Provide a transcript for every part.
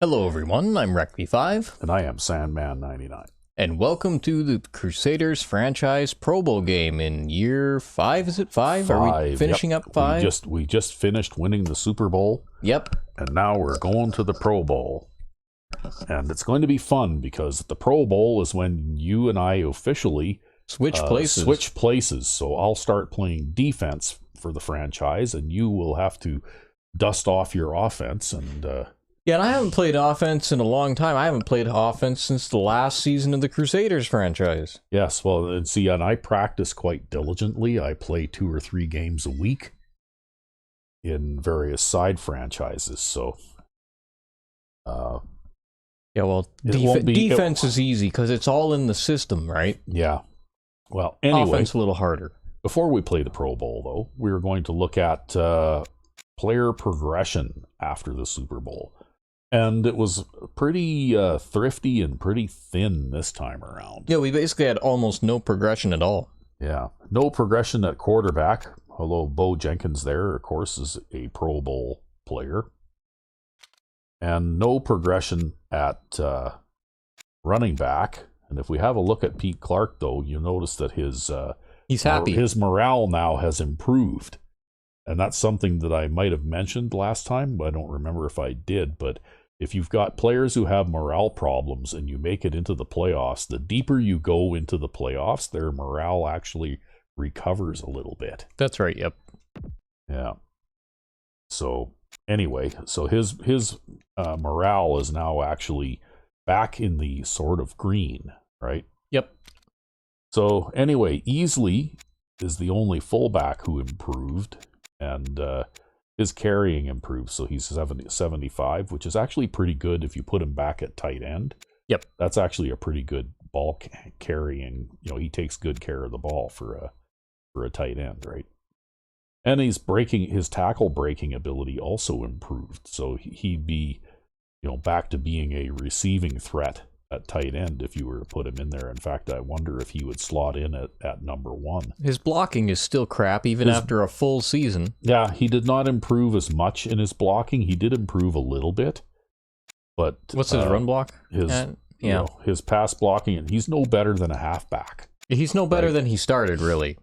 Hello everyone, I'm RecV5, And I am Sandman99. and welcome to the Crusaders franchise Pro Bowl game in year 5, is it 5? Are we finishing Yep. up 5? We just finished winning the Super Bowl, Yep. and now we're going to the Pro Bowl. And it's going to be fun because the Pro Bowl is when you and I officially Switch places. So I'll start playing defense for the franchise, and you will have to dust off your offense. And Yeah, and I haven't played offense in a long time. I haven't played offense since the last season of the Crusaders franchise. yes, well, and see, and I practice quite diligently. I play 2 or 3 games a week in various side franchises. So, Yeah, well, defense is easy because it's all in the system, right? yeah. Well, anyway, Offense a little harder. before we play the Pro Bowl, though, we're going to look at player progression after the Super Bowl. And it was pretty thrifty and pretty thin this time around. Yeah, we basically had almost no progression at all. Yeah. No progression at quarterback, although Bo Jenkins there, of course, is a Pro Bowl player. And no progression at running back. And if we have a look at Pete Clark, though, you'll notice that He's happy. his morale now has improved. And that's something that I might have mentioned last time, but I don't remember if I did. But if you've got players who have morale problems and you make it into the playoffs, the deeper you go into the playoffs, their morale actually recovers a little bit. That's right, yep. Yeah. So anyway, so his morale is now actually back in the sort of green, right? Yep. So anyway, Easley is the only fullback who improved, and his carrying improved. So he's 75, which is actually pretty good if you put him back at tight end. Yep. That's actually a pretty good ball carrying. You know, he takes good care of the ball for a tight end, right? And his tackle breaking ability also improved. So he'd be, back to being a receiving threat at tight end if you were to put him in there. In fact, I wonder if he would slot in at number 1. His blocking is still crap even after a full season. Yeah, he did not improve as much in his blocking. He did improve a little bit. But what's his run block? His pass blocking, and he's no better than a halfback. He's no better than he started, really.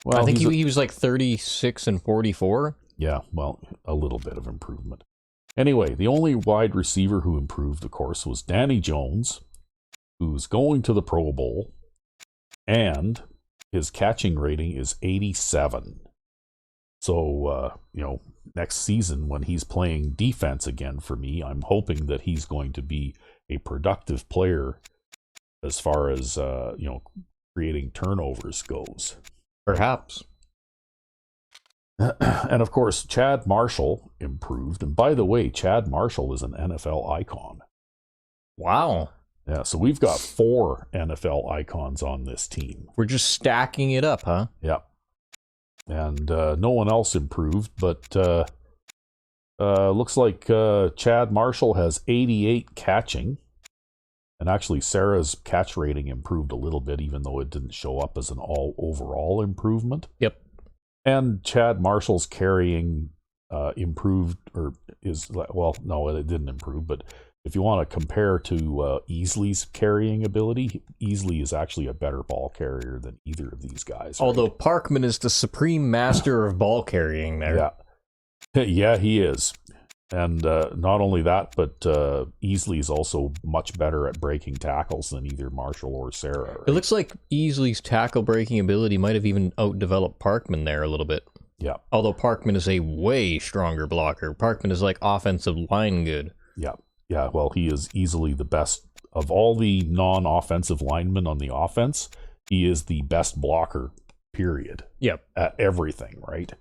Well, I think he was like 36 and 44. Yeah, well, a little bit of improvement. Anyway, the only wide receiver who improved, of course, was Danny Jones, who's going to the Pro Bowl, and his catching rating is 87. So, next season when he's playing defense again for me, I'm hoping that he's going to be a productive player as far as, creating turnovers goes. Perhaps. And of course, Chad Marshall improved. And by the way, Chad Marshall is an NFL icon. Wow. Yeah, so we've got 4 NFL icons on this team. We're just stacking it up, huh? Yeah. And no one else improved, but looks like Chad Marshall has 88 catching. And actually, Sarah's catch rating improved a little bit, even though it didn't show up as an overall improvement. Yep. And Chad Marshall's carrying improved, or no, it didn't improve, but if you want to compare to Easley's carrying ability, Easley is actually a better ball carrier than either of these guys. Although Parkman is the supreme master of ball carrying there. Yeah. Yeah, he is. And not only that, but Easley is also much better at breaking tackles than either Marshall or Sarah. Right? It looks like Easley's tackle breaking ability might have even outdeveloped Parkman there a little bit. Yeah. Although Parkman is a way stronger blocker. Parkman is like offensive line good. Yeah. Yeah, well, he is easily the best of all the non-offensive linemen on the offense. He is the best blocker, period. Yep. At everything, right?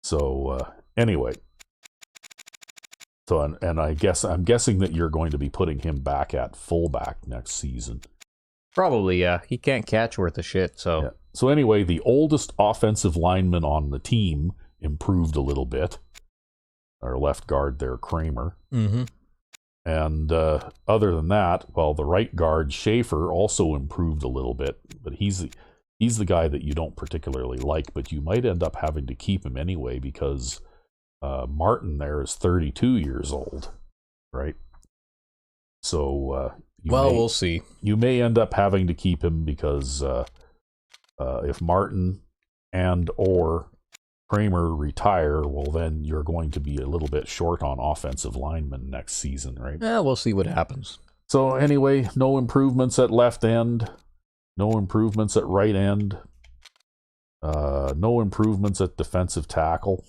So, anyway. So, and I'm guessing that you're going to be putting him back at fullback next season. Probably, yeah. He can't catch worth a shit, so. Yeah. So anyway, the oldest offensive lineman on the team improved a little bit. Our left guard there, Kramer. Mm-hmm. And other than that, well, the right guard, Schaefer, also improved a little bit. But he's the guy that you don't particularly like, but you might end up having to keep him anyway because Martin there is 32 years old. right? So we'll see. You may end up having to keep him because if Martin and or Kramer retire, well, then you're going to be a little bit short on offensive linemen next season, right? Yeah, we'll see what happens. So anyway, no improvements at left end, no improvements at right end, no improvements at defensive tackle.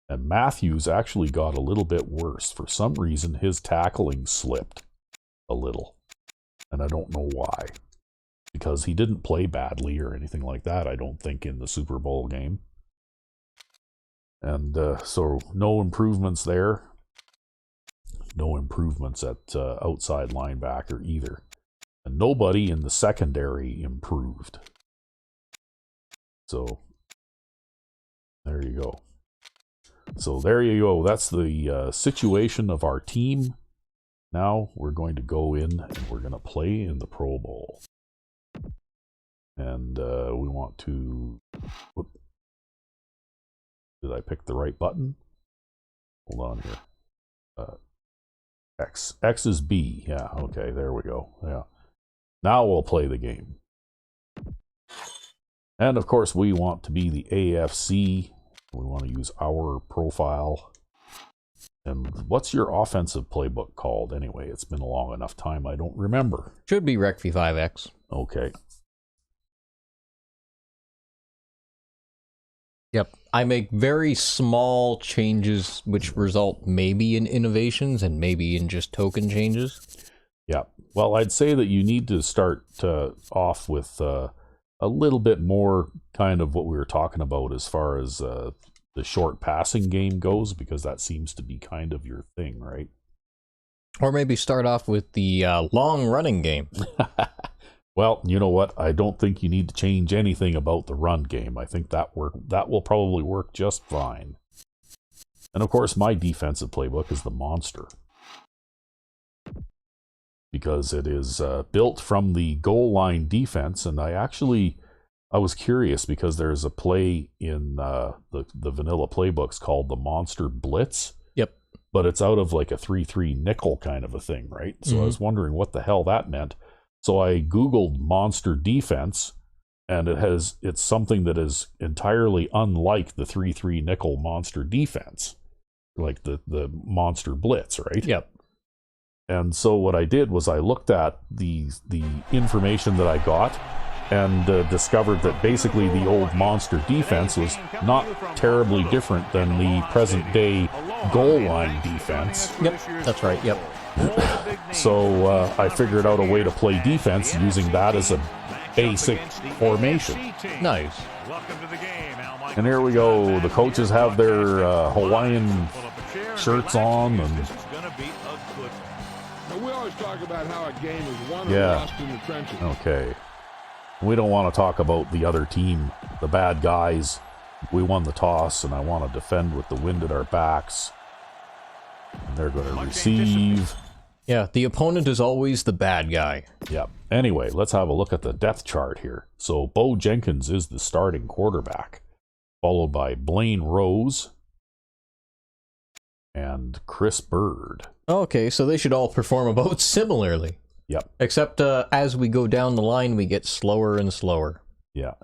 And Matthews actually got a little bit worse. For some reason, his tackling slipped a little. And I don't know why. Because he didn't play badly or anything like that, I don't think, in the Super Bowl game. And so no improvements there. No improvements at outside linebacker either. And nobody in the secondary improved. So there you go. That's the situation of our team. Now we're going to go in and we're going to play in the Pro Bowl. And we want to... Did I pick the right button? Hold on here. X. X is B. Yeah, okay, there we go. Yeah. Now we'll play the game. And of course, we want to be the AFC. We want to use our profile. And what's your offensive playbook called anyway? It's been a long enough time, I don't remember. Should be Rec V5X. Okay. Yep. I make very small changes which result maybe in innovations and maybe in just token changes. Yeah. Well, I'd say that you need to start off with a little bit more kind of what we were talking about as far as the short passing game goes, because that seems to be kind of your thing, right? Or maybe start off with the long running game. Well, you know what? I don't think you need to change anything about the run game. I think that will probably work just fine. And of course, my defensive playbook is the monster. Because it is built from the goal line defense, and I was curious because there's a play in the vanilla playbooks called the Monster Blitz. Yep. But it's out of like a 3-3 nickel kind of a thing, right? So I was wondering what the hell that meant. So I Googled monster defense, and it's something that is entirely unlike the 3-3 nickel monster defense, like the monster blitz, right? Yep. And so what I did was I looked at the information that I got and discovered that basically the old monster defense was not terribly different than the present day goal line defense. Yep, that's right, yep. So I figured out a way to play defense using that as a basic formation. Nice. And here we go. The coaches have their Hawaiian shirts on, and we always talk about how a game is won or yeah. lost in the trenches. Okay. We don't want to talk about the other team, the bad guys. We won the toss, and I want to defend with the wind at our backs. And they're going to receive. Yeah, the opponent is always the bad guy. Yeah. Anyway, let's have a look at the depth chart here. So Bo Jenkins is the starting quarterback, followed by Blaine Rose and Chris Bird. Okay, so they should all perform about similarly. Yep. Except as we go down the line, we get slower and slower. Yeah.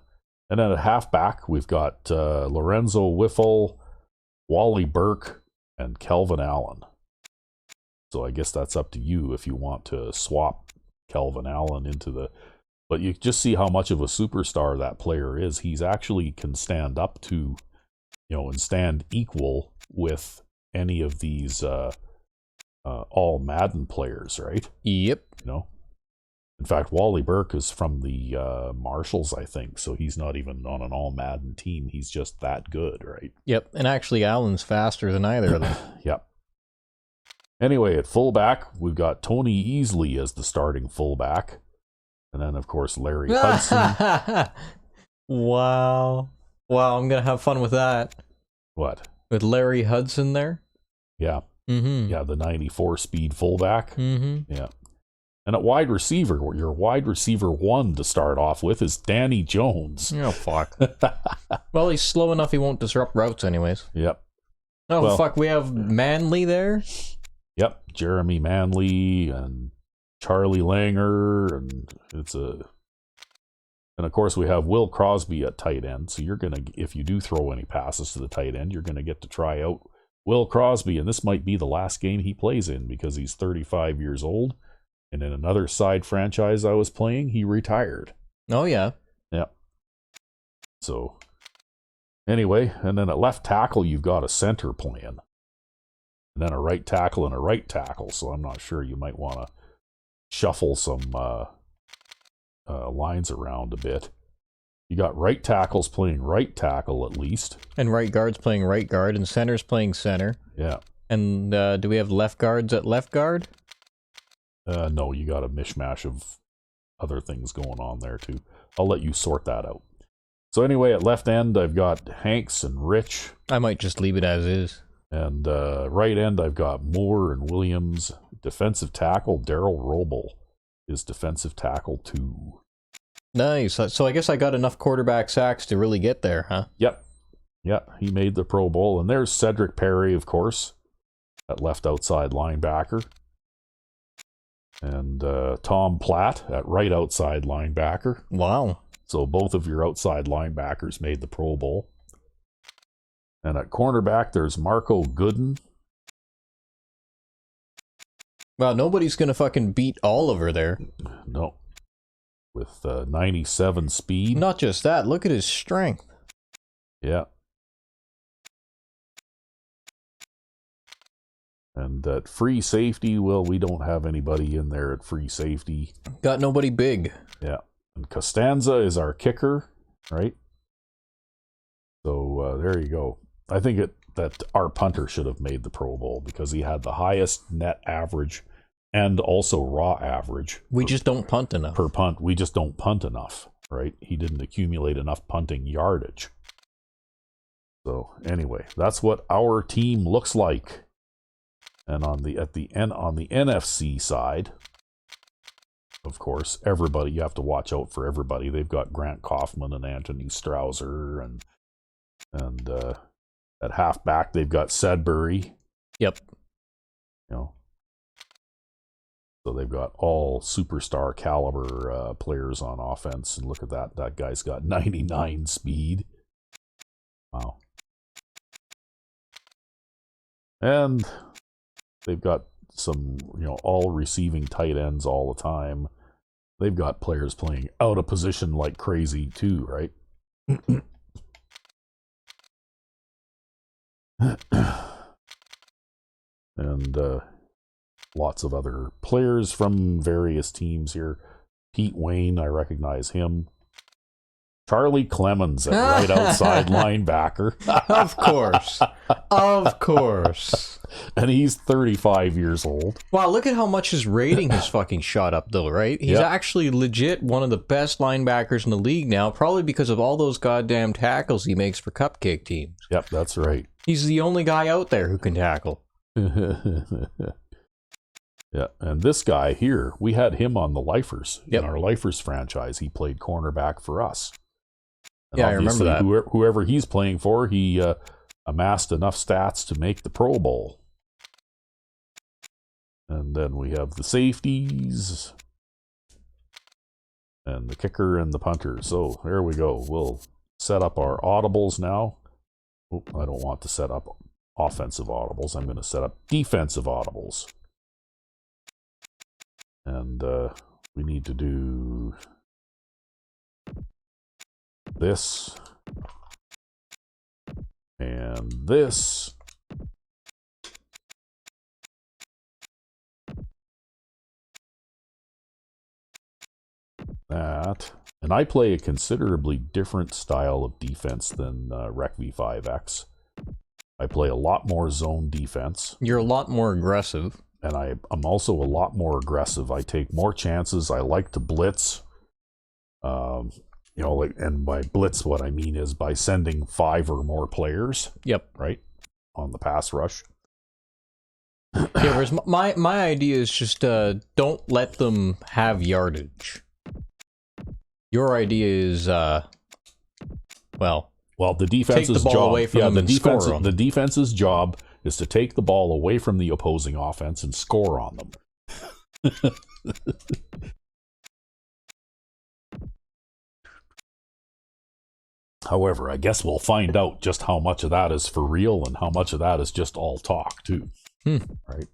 And then at halfback, we've got Lorenzo Wiffle, Wally Burke, and Kelvin Allen. So I guess that's up to you if you want to swap Kelvin Allen into the... But you just see how much of a superstar that player is. He's actually can stand up to, and stand equal with any of these all Madden players, right? Yep. In fact, Wally Burke is from the Marshals, I think, so he's not even on an all Madden team. He's just that good, right? Yep, and actually Allen's faster than either of them. Yep. Anyway, at fullback, we've got Tony Easley as the starting fullback. And then, of course, Larry Hudson. Wow. Wow, I'm going to have fun with that. What? With Larry Hudson there? Yeah. Mm-hmm. Yeah, the 94 speed fullback. Mm-hmm. Yeah. And at wide receiver, your wide receiver one to start off with is Danny Jones. Oh, fuck. Well, he's slow enough he won't disrupt routes anyways. Yep. Oh, well, fuck, we have Manley there? Yep, Jeremy Manley and Charlie Langer, and and of course we have Will Crosby at tight end. So you're gonna, if you do throw any passes to the tight end, you're gonna get to try out Will Crosby, and this might be the last game he plays in because he's 35 years old. And in another side franchise I was playing, he retired. Oh yeah. Yeah. So anyway, and then at left tackle you've got a center playing. And then a right tackle and a right tackle. So I'm not sure, you might want to shuffle some lines around a bit. You got right tackles playing right tackle at least. And right guards playing right guard, and centers playing center. Yeah. And do we have left guards at left guard? No, you got a mishmash of other things going on there too. I'll let you sort that out. So anyway, at left end, I've got Hanks and Rich. I might just leave it as is. And right end, I've got Moore and Williams. Defensive tackle, Daryl Roble is defensive tackle 2. Nice. So I guess I got enough quarterback sacks to really get there, huh? Yep. Yeah, he made the Pro Bowl. And there's Cedric Perry, of course, at left outside linebacker. And Tom Platt at right outside linebacker. Wow. So both of your outside linebackers made the Pro Bowl. And at cornerback, there's Marco Gooden. Wow, nobody's going to fucking beat Oliver there. No. With 97 speed. Not just that, look at his strength. Yeah. And at free safety, well, we don't have anybody in there at free safety. Got nobody big. Yeah. And Costanza is our kicker, right? So there you go. I think that our punter should have made the Pro Bowl because he had the highest net average and also raw average. We just don't punt enough. Per punt. We just don't punt enough, right? He didn't accumulate enough punting yardage. So anyway, that's what our team looks like. And on the NFC side, of course, everybody, you have to watch out for everybody. They've got Grant Kaufman and Anthony Strausser, and at halfback they've got Sudbury. Yep. You know, so they've got all superstar caliber players on offense. And look at that. That guy's got 99 speed. Wow. And they've got some, all receiving tight ends all the time. They've got players playing out of position like crazy too, right? And lots of other players from various teams here. Pete Wayne, I recognize him. Charlie Clemens at right outside linebacker. Of course. Of course. And he's 35 years old. Wow, look at how much his rating has fucking shot up though, right? He's actually legit one of the best linebackers in the league now, probably because of all those goddamn tackles he makes for cupcake teams. Yep, that's right. He's the only guy out there who can tackle. Yeah, and this guy here, we had him on the Lifers. Yep. In our Lifers franchise, he played cornerback for us. And yeah, I remember that. Whoever he's playing for, he amassed enough stats to make the Pro Bowl. And then we have the safeties and the kicker and the punter. So there we go. We'll set up our audibles now. Oh, I don't want to set up offensive audibles. I'm going to set up defensive audibles. And we need to do this and this. That. And I play a considerably different style of defense than Rec V5X. I play a lot more zone defense. You're a lot more aggressive. And I'm also a lot more aggressive. I take more chances. I like to blitz. And by blitz, what I mean is by sending 5 or more players. Yep. Right? On the pass rush. Yeah, whereas my idea is just don't let them have yardage. Your idea is, the defense's take the ball job. Away from them the and score them. The defense's job is to take the ball away from the opposing offense and score on them. However, I guess we'll find out just how much of that is for real and how much of that is just all talk, too. Right?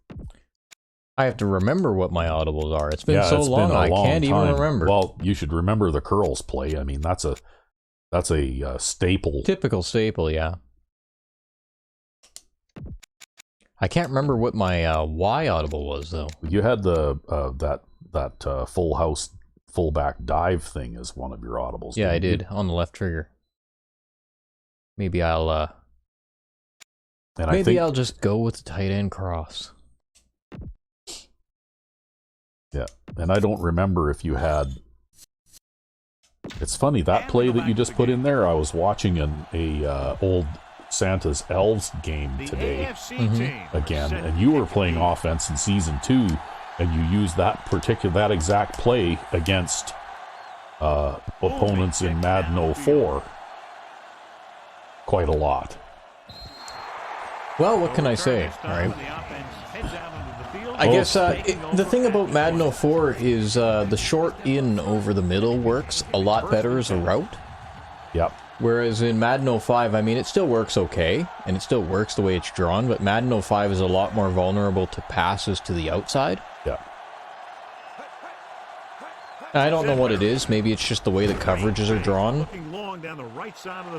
I have to remember what my audibles are. It's been so long, I can't even remember. Well, you should remember the curls play. I mean, that's a staple. Typical staple, yeah. I can't remember what my Y audible was, though. You had the that full house fullback dive thing as one of your audibles. Yeah, I did, on the left trigger. Maybe I'll I'll just go with the tight end cross. Yeah, and I don't remember if you had. It's funny that play that you just put in there. I was watching a old Santa's Elves game today again, and you were playing offense in season 2, and you used that exact play against opponents in Madden 04 quite a lot. Well, what can I say, right? I guess the thing about Madden 04 is the short in over the middle works a lot better as a route. Yep. Whereas in Madden 05, I mean, it still works okay, and it still works the way it's drawn, but Madden 05 is a lot more vulnerable to passes to the outside. Yeah. I don't know what it is. Maybe it's just the way the coverages are drawn.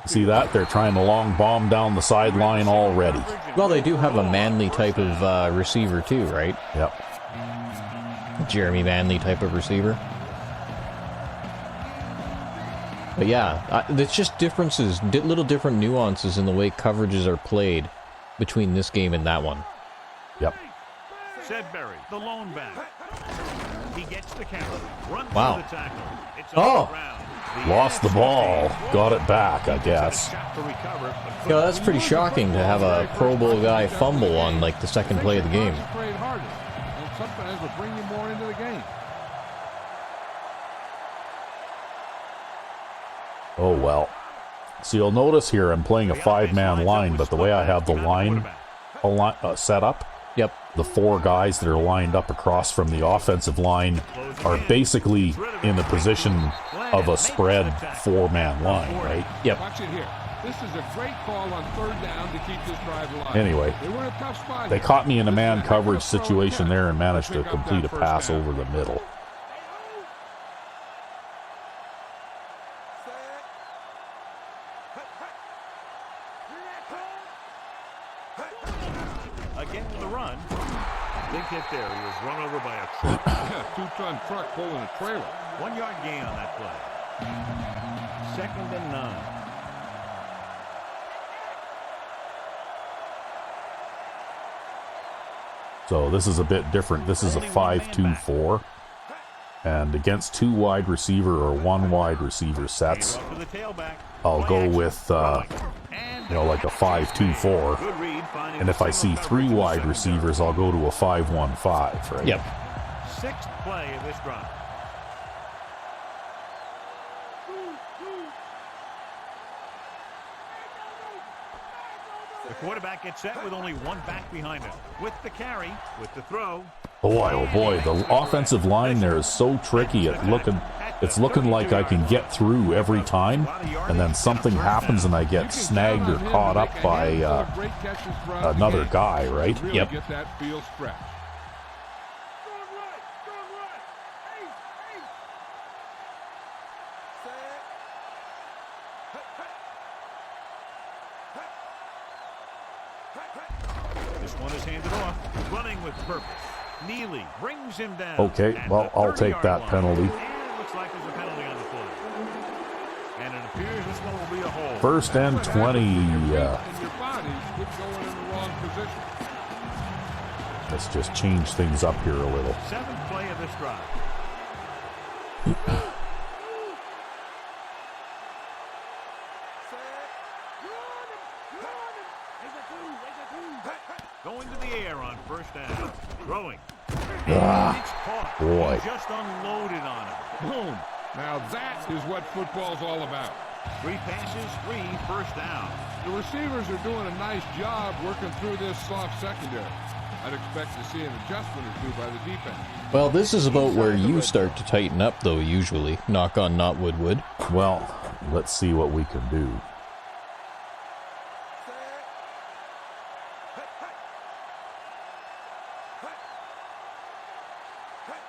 See that? They're trying to long bomb down the sideline already. Well, they do have a Manley type of receiver too, right? Yep. Jeremy Manley type of receiver. But yeah, it's just differences, little different nuances in the way coverages are played between this game and that one. Yep. Sedbury, the lone back. He gets the count. Runs wow. the tackle. It's lost the ball. Got it back, I guess. Yeah, that's pretty shocking to have a Pro Bowl guy fumble on like the second play of the game. Sometimes will bring you more into the game. Oh, well. So you'll notice here I'm playing a 5-man line, but the way I have the line set up, yep, the 4 guys that are lined up across from the offensive line are basically in the position of a spread 4-man line, right? Yep. Watch it here. This is a great call on 3rd down to keep this drive alive. Anyway, they were in a tough spot. They caught me in a man coverage situation there and managed to complete a pass over the middle. Again with the run. Big hit there. He was run over by a truck. Yeah, 2-ton truck pulling a trailer. 1-yard gain on that play. 2nd and 9. So this is a bit different. This is a 5-2-4. And against 2 wide receiver or 1 wide receiver sets, I'll go with, like a 5-2-4. And if I see 3 wide receivers, I'll go to a 5-1-5, right? Yep. 6th play of this drive. The quarterback gets set with only 1 back behind him. With the carry, with the throw. Boy, oh boy, the offensive line there is so tricky. It's looking like I can get through every time, and then something happens and I get snagged or caught up by another guy, right? Yep. Get that field stretch. This one is handed off. Running with purpose. Neely brings him down. Okay, well, I'll take that penalty. And it looks like there's a penalty on the play. And it appears this one will be a hold. 1st and 20. And your bodies would go in the wrong position. Let's just change things up here a little. 7th play of this drive. Going to the air on 1st down. Throwing. It's caught. Boy. He just unloaded on him. Boom. Now that is what football's all about. 3 passes, 3 first down. The receivers are doing a nice job working through this soft secondary. I'd expect to see an adjustment or two by the defense. Well, this is about where you start to tighten up, though, usually. Knock on not wood. Well, let's see what we can do.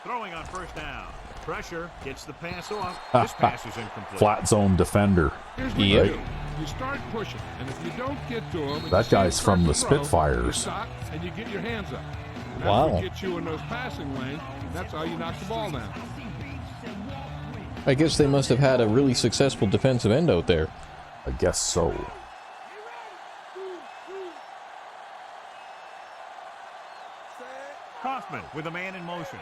Throwing on first down. Pressure gets the pass off. This pass is incomplete. Flat zone defender. Here's what you do. You start pushing, and if you don't get to him, That guy's from the Spitfires. You stop and you get your hands up. And that's Wow. what gets you in those passing lanes. That's how you knock the ball down. I guess they must have had a really successful defensive end out there. I guess so. Kaufman with a man in motion.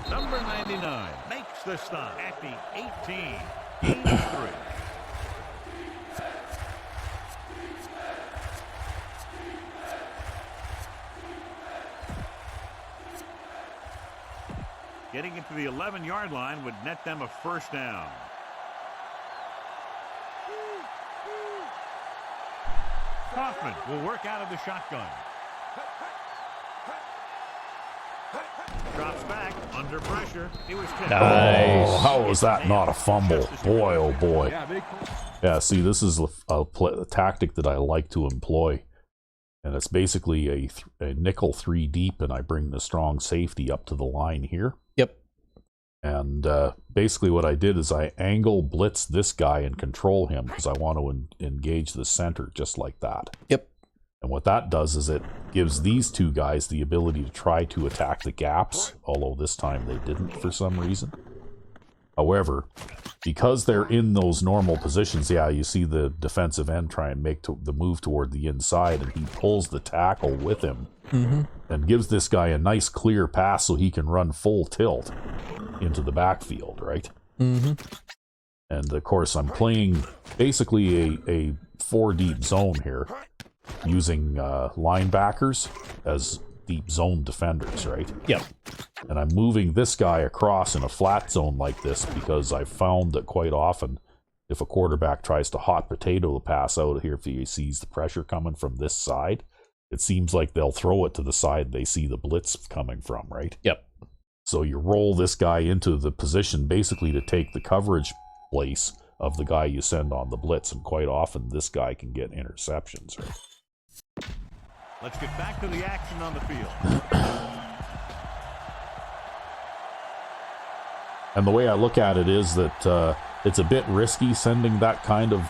Number 99 makes the stop at the 18. Gain 3. Getting into the 11-yard line would net them a first down. Kaufman will work out of the shotgun. Drops back under pressure. It was tipped. Nice. Oh, how was that not a fumble? Boy, oh boy. Yeah, see, this is a tactic that I like to employ. And it's basically a nickel 3 deep, and I bring the strong safety up to the line here. Yep. And basically what I did is I angle blitz this guy and control him because I want to engage the center just like that. Yep. And what that does is it gives these two guys the ability to try to attack the gaps, although this time they didn't for some reason. However, because they're in those normal positions, yeah, you see the defensive end try and make the move toward the inside, and he pulls the tackle with him and gives this guy a nice clear pass so he can run full tilt into the backfield, right? And of course, I'm playing basically a 4-deep zone here, using linebackers as deep zone defenders, right? Yep. And I'm moving this guy across in a flat zone like this because I've found that quite often if a quarterback tries to hot potato the pass out of here, if he sees the pressure coming from this side, it seems like they'll throw it to the side they see the blitz coming from, right? Yep. So you roll this guy into the position basically to take the coverage place of the guy you send on the blitz, and quite often this guy can get interceptions, right? Let's get back to the action on the field. And the way I look at it is that it's a bit risky sending that kind of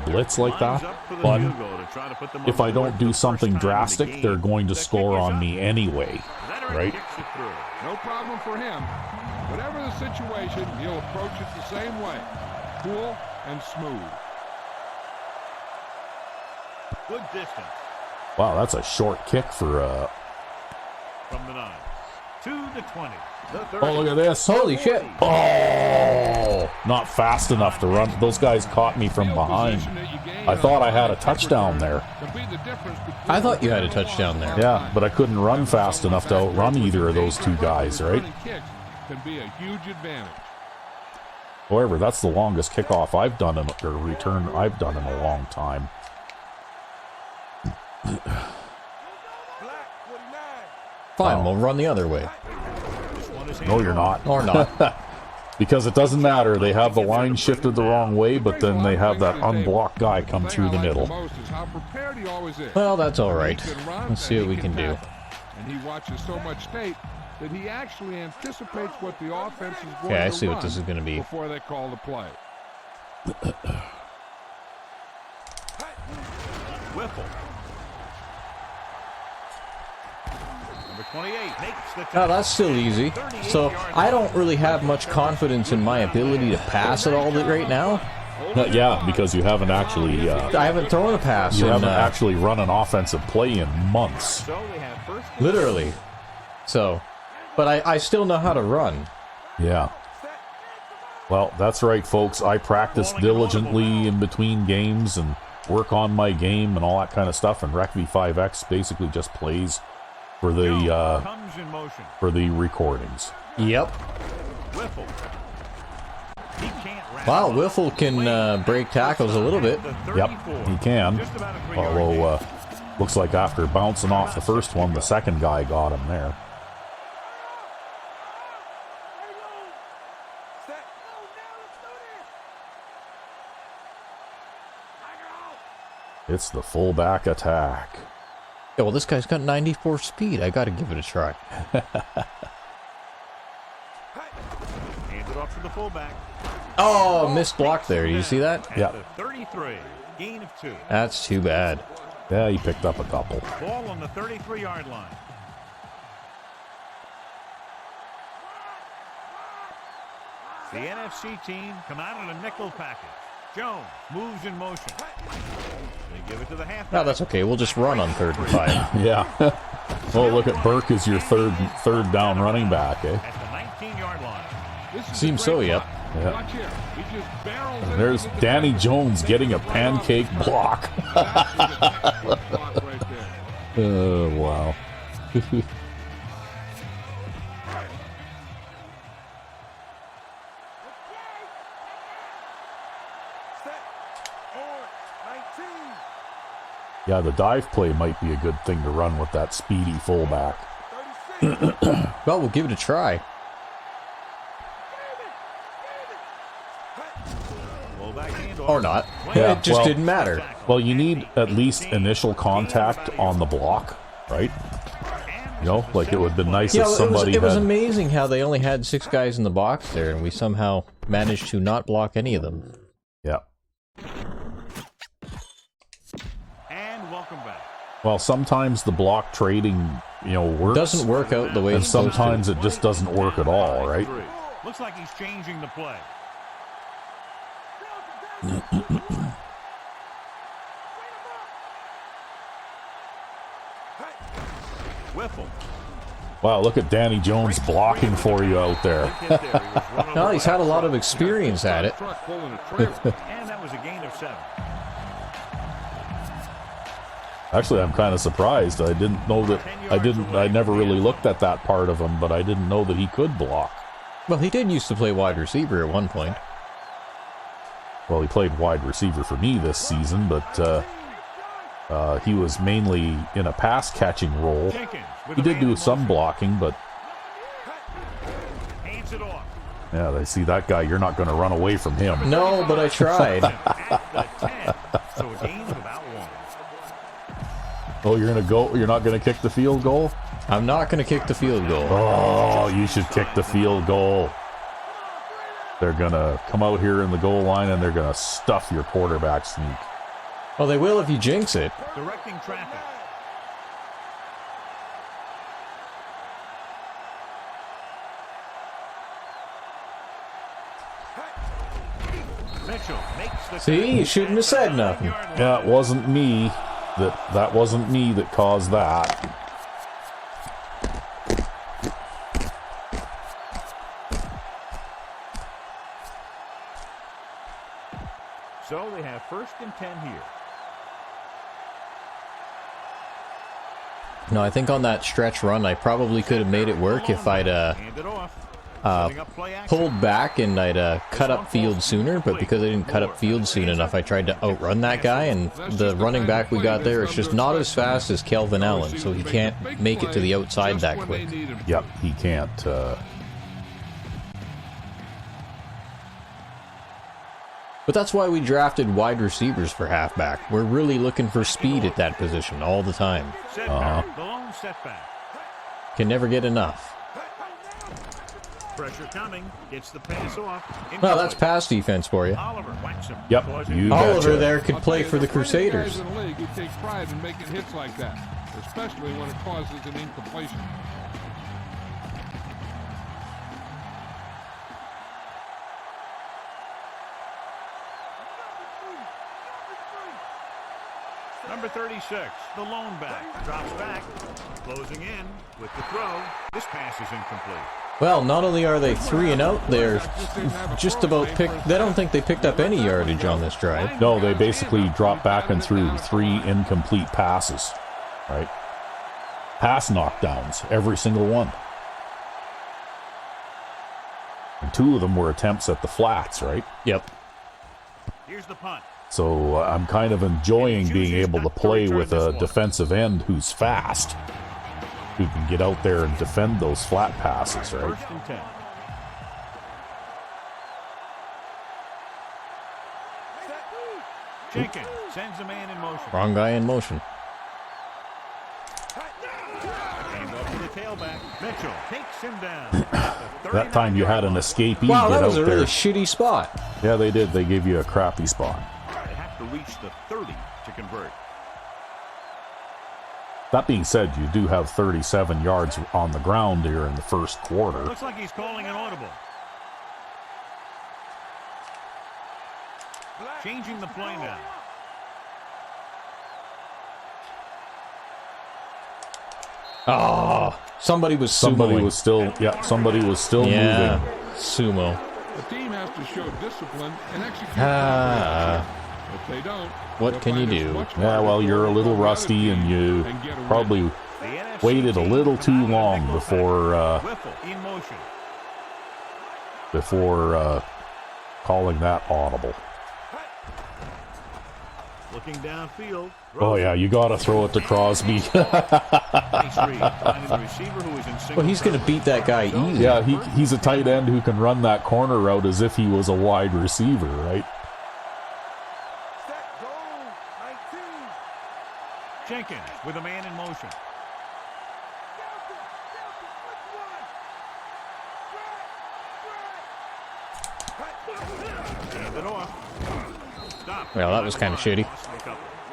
blitz like that. But if I don't do something drastic, they're going to score on me anyway, right? No problem for him. Whatever the situation, he'll approach it the same way. Cool and smooth. Good distance. Wow, that's a short kick for From the 9 to the 20. The 30. Oh, look at this. Holy shit. Oh, not fast enough to run. Those guys caught me from behind. I thought I had a touchdown there. I thought you had a touchdown there. Yeah, but I couldn't run fast enough to outrun either of those two guys, right? Can be a huge advantage. However, that's the longest kickoff I've done or return I've done in a long time. Fine, we'll run the other way. No, you're not. Or not. Because it doesn't matter. They have the line shifted the wrong way, but then they have that unblocked guy come through the middle. Well, that's all right. Let's see what we can do. And he watches so much tape that he actually anticipates what the offense is going to Okay, I see what run this is going to be. before they call the play. Whipple. Number 28 makes the Oh, that's still easy. So I don't really have much confidence in my ability to pass at all right now. Yeah, because you haven't actually I haven't thrown a pass. you in, haven't actually run an offensive play in months. So they have first. literally. So, but I still know how to run. Yeah. Well, that's right, folks. I practice diligently in between games and work on my game and all that kind of stuff. And Rec V5X basically just plays for the Comes in motion. recordings. Yep. Whiffle. He can't wrap Wow, up. Wiffle can break tackles a little bit. Yep, he can. Although, looks like after bouncing off the first one, the second guy got him there. It's the fullback attack. Yeah, well, this guy's got 94 speed. I got to give it a try. Hands it off to the fullback. Oh, missed block there. Do you see that? Yeah. At the 33. Gain of 2. That's too bad. Yeah, he picked up a couple. Ball on the 33-yard line. The NFC team come out in a nickel package. Jones moves in motion. They give it to the halfback. No, that's okay. We'll just run on 3rd and 5. Yeah. Oh, look at Burke as your third down running back, eh? At the 19-yard line. Seems so, yep. Yeah. Watch here. He just barrels And in there's with the Danny tackle. Jones getting a pancake block. That is a excellent block right there. Oh, wow. Yeah, the dive play might be a good thing to run with that speedy fullback. Well, we'll give it a try. Fullback handoff. Or not. Yeah, It just well- didn't matter. Well, you need at least initial contact on the block, right? You know, like it would have been nice Yeah, if somebody it was had... amazing how they only had 6 guys in the box there, and we somehow managed to not block any of them. Yeah. And welcome back. Well, sometimes the block trading, you know, works. Doesn't work out the way And it's supposed to. sometimes it just doesn't work at all, right? Looks like he's changing the play. Whiffle. Wow, look at Danny Jones blocking for you out there. Well, he's had a lot of experience at it. Truck pulling a trailer. And that was a gain of 7. Actually, I'm kind of surprised. I didn't know that. I never really looked at that part of him, but I didn't know that he could block. Well, he did used to play wide receiver at one point. Well, he played wide receiver for me this season, but he was mainly in a pass catching role. Jenkins with He a did man do in some motion. blocking, but Hands it off. yeah, they see that guy. You're not going to run away from him. No, but I tried. At the 10. So a gain of about 1. Oh, you're going to go. You're not going to kick the field goal. I'm not going to kick the field goal. Oh, you should kick the field goal. They're going to come out here in the goal line and they're going to stuff your quarterback sneak. Well, they will if you jinx it. Directing traffic. Mitchell makes the See, you shouldn't have said nothing. Yeah, it wasn't me. That wasn't me that caused that. So they have 1st and 10 here. No, I think on that stretch run, I probably could have made it work if I'd Hand it off. Setting up play action. pulled back and I'd cut up field sooner, but because I didn't cut up field soon enough, I tried to outrun that guy, and the running back we got there is just not as fast as Kelvin Allen, so he can't make it to the outside that quick. Yep, he can't. But that's why we drafted wide receivers for halfback. We're really looking for speed at that position all the time. Setback. The lone setback. Can never get enough. Pressure coming. Gets the pass off. Well, that's pass defense for you. Oliver whacks him. Yep, Causing you Oliver betcha. there could play for the Crusaders. Guys in the league who take pride in making hits like that, especially when it causes an incompletion. Number 36, the lone back. Drops back. Closing in with the throw. This pass is incomplete. Well, not only are they 3 and out, they're just about picked. They don't think they picked up any yardage on this drive. No, they basically dropped back and threw 3 incomplete passes. Right? Pass knockdowns, every single one. 2 of them were attempts at the flats, right? Yep. Here's the punt. So I'm kind of enjoying being able to play with a defensive end who's fast, who can get out there and defend those flat passes, right? 1st and 10. Jenkins sends a man in motion. Wrong guy in motion. Hand off to the tailback. Mitchell takes him down. That time you had an escapee Wow, get that was out a there. really shitty spot. Yeah, they did. They gave you a crappy spot. They have to reach the 30 to convert. That being said, you do have 37 yards on the ground here in the first quarter. Looks like he's calling an audible. Changing the play now. Oh, somebody was Somebody sumoing. was still, somebody was still Yeah, moving. sumo. The team has to show discipline and execute Ah. properly. If they don't, What they'll can find you it's do? much Yeah, harder well, to you're a little overcome the other rusty and team you and get a win. probably The NFC waited a team little come too out of the long nickel before package. Whiffle in motion. calling that audible. Looking downfield. Oh yeah, you got to throw it to Crosby. Nice read. Finding the receiver who is in single Well, he's going to beat that guy easy. Yeah, he's a tight end who can run that corner route as if he was a wide receiver, right? Jenkins with a man in motion. Hand it off. Stop. Well, that was kind of shitty.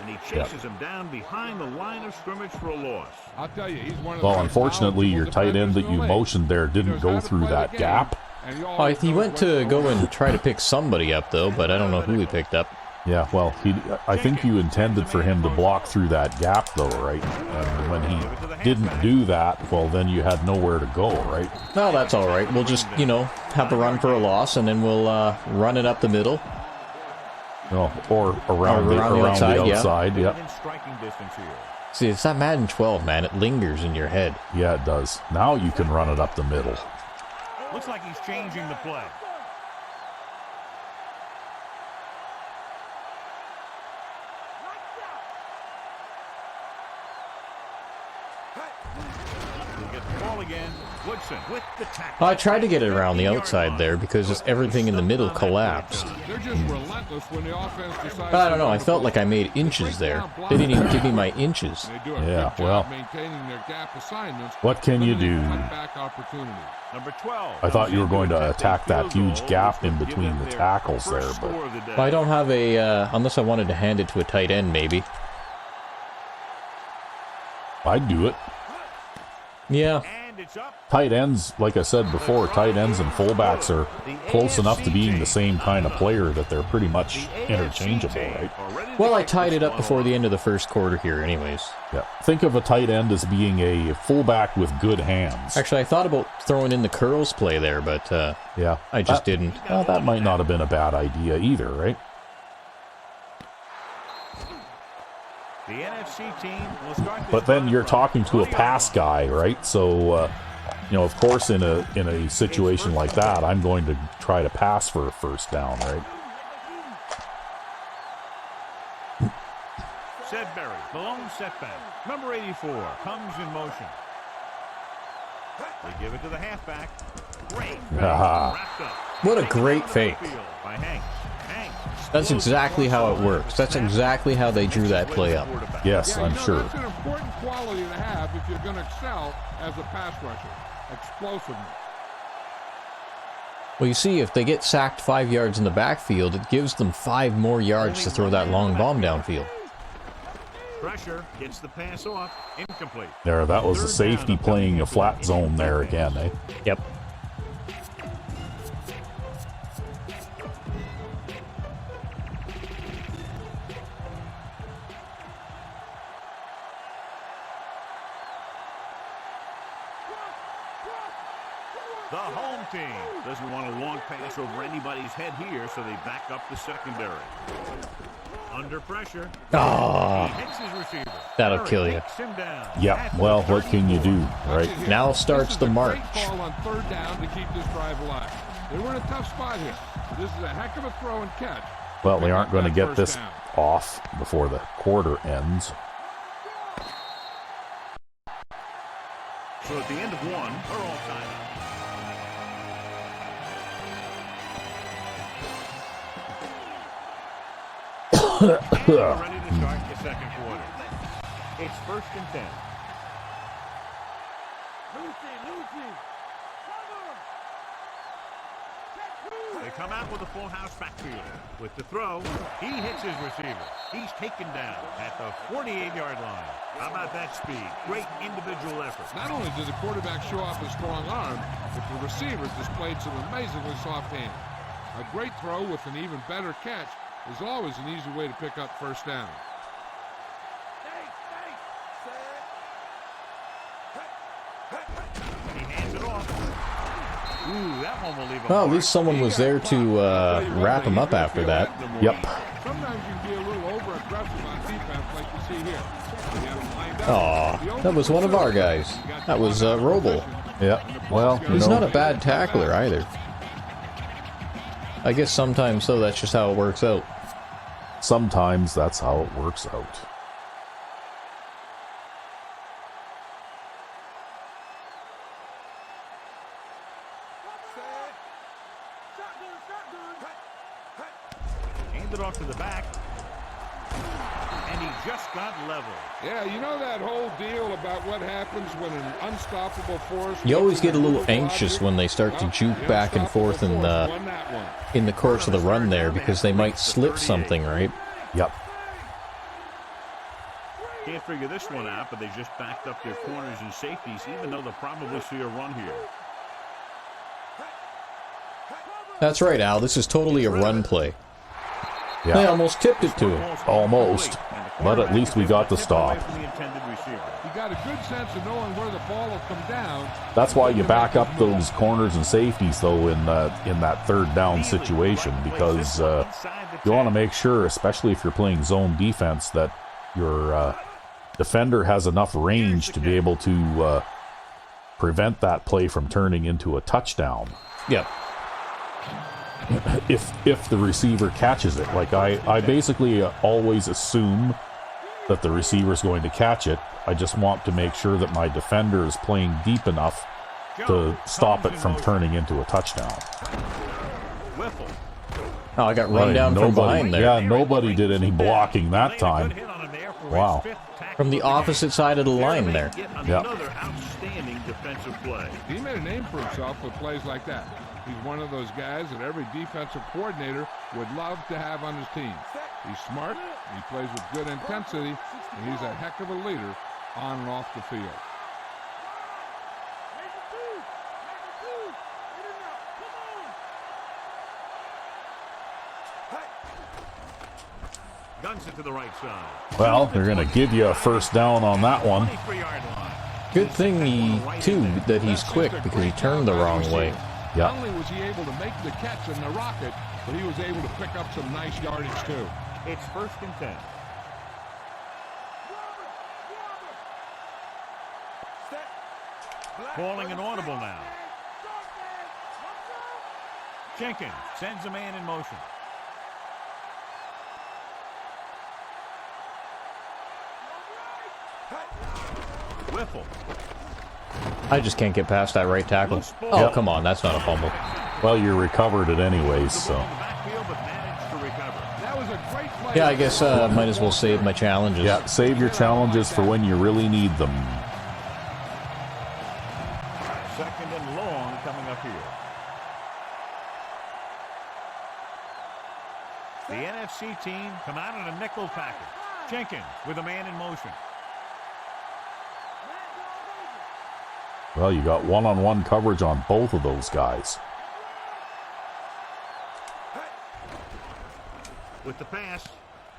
And he chases him down behind the line of scrimmage for a loss. I'll tell you, he's one of the Well, most unfortunately, your knowledgeable tight end that defenders you in the league. motioned there He didn't knows go how to through play that the gap. game, and Oh, he went to go and try to pick somebody up, though, but I don't know who he picked up. Yeah, well, I think you intended for him to block through that gap, though, right? And when he didn't do that, well, then you had nowhere to go, right? No, that's all right. We'll just, have the run for a loss, and then we'll run it up the middle. No, or around the outside, yeah. Within striking distance here. See, it's not Madden 12, man. It lingers in your head. Yeah, it does. Now you can run it up the middle. Looks like he's changing the play. He'll get the ball again. Woodson with the tackle. I tried to get it around the outside there because just everything in the middle collapsed. They're just relentless when the offense decides. But I don't know. I felt like I made inches there. They didn't even give me my inches. They do a Yeah, good well, job maintaining their gap assignments. what can you limiting do? cutback opportunities. Number 12. I thought you were going to comes in attack that field huge goal, gap which in will give between them the their tackles first there, but score of the day. I don't have a, unless I wanted to hand it to a tight end, maybe. I'd do it. Yeah. And it's up. Tight ends, like I said before, tight ends and fullbacks are close enough to being the same kind of player that they're pretty much interchangeable, right? Well, I tied it up before the end of the first quarter here anyways. Yeah. Think of a tight end as being a fullback with good hands. Actually, I thought about throwing in the curls play there, but Yeah. I just didn't. Well, that might not have been a bad idea either, right? The NFC team will start this But then drive you're from talking to a 20-yard pass line. guy, right? So, of course, in a situation like that, I'm going to try to pass for a first down, right? Sedbury, the lone setback. Number 84 comes in motion. They give it to the halfback. Great. Ah. Wrapped up. What a Taken great out of the fake. field by Hanks. That's exactly how it works. That's exactly how they drew that play up. Yes, I'm sure. That's an important quality to have if you're going to excel as a pass rusher. Explosiveness. Well, you see, if they get sacked 5 yards in the backfield, it gives them 5 more yards to throw that long bomb downfield. Pressure gets the pass off. Incomplete. There, that was the safety playing a flat zone there again, eh? Yep. The home team doesn't want a long pass over anybody's head here, so they back up the secondary. Under pressure. Ah, He hits his receiver. that'll Barry kill you. takes him down. Yep, At the well, what can you do, 30. right? Now starts the march. Great call on third down to keep this drive alive. They were in a tough spot here. This is a heck of a throw and catch. Well, they aren't going to get this down. off before the quarter ends. So at the end of one, they're all tied up. And we're ready to start the second quarter. It's 1st and 10. They come out with a full house backfield. With the throw, he hits his receiver. He's taken down at the 48-yard line. How about that speed? Great individual effort. Not only did the quarterback show off his strong arm, but the receiver displayed some amazingly soft hands. A great throw with an even better catch is always an easy way to pick up first down. He hands it off. Ooh, that one will leave a Well, at mark. least someone was there to wrap him up after that. Yep. Sometimes you can be a little over-aggressive on defense like you see here. You have him lined up. Aw, that was one of our guys. That was Probowl. Yep. Well, you He's know, not a bad tackler either. I guess sometimes, so that's just how it works out. sometimes that's how it works out. Handed off to the back. And he just got level. Yeah, you know that whole deal about what happens when an unstoppable force... You always get a little anxious when they start to juke back and forth in the course of the run there, because they might slip something, right? Yep. Can't figure this one out, but they just backed up their corners and safeties, even though they'll probably see a run here. That's right, Al. This is totally a run play. Yeah. They almost tipped it to him. Almost. But at least we got the stop. You got a good sense of knowing where the ball will come down. That's why you back up those corners and safeties, though, in that third down situation, because you want to make sure, especially if you're playing zone defense, that your defender has enough range to be able to prevent that play from turning into a touchdown. Yep. If the receiver catches it. Like, I basically always assume that the receiver is going to catch it. I just want to make sure that my defender is playing deep enough to stop it from turning into a touchdown. Oh, I got run down from behind there. Yeah, nobody did any blocking that time. Wow. From the opposite side of the line there. Yeah. Another outstanding defensive play. He made a name for himself with plays like that. He's one of those guys that every defensive coordinator would love to have on his team. He's smart, he plays with good intensity, and he's a heck of a leader on and off the field. Guns it to the right side. Well, they're going to give you a first down on that one. 23-yard line. Good thing, that he's quick, because he turned the wrong way. Yeah. Not only was he able to make the catch in the rocket, but he was able to pick up some nice yardage too. It's 1st and 10. Calling an audible now. Jenkins sends a man in motion. Whiffle. I just can't get past that right tackle. Oh, Yep. come on, that's not a fumble. Well, you recovered it anyways, so. That was a great play. Yeah, I guess might as well save my challenges. Yeah, save your challenges for when you really need them. Second and long coming up here. The NFC team come out in a nickel package. Jenkins with a man in motion. Well, you got one-on-one coverage on both of those guys. With the pass.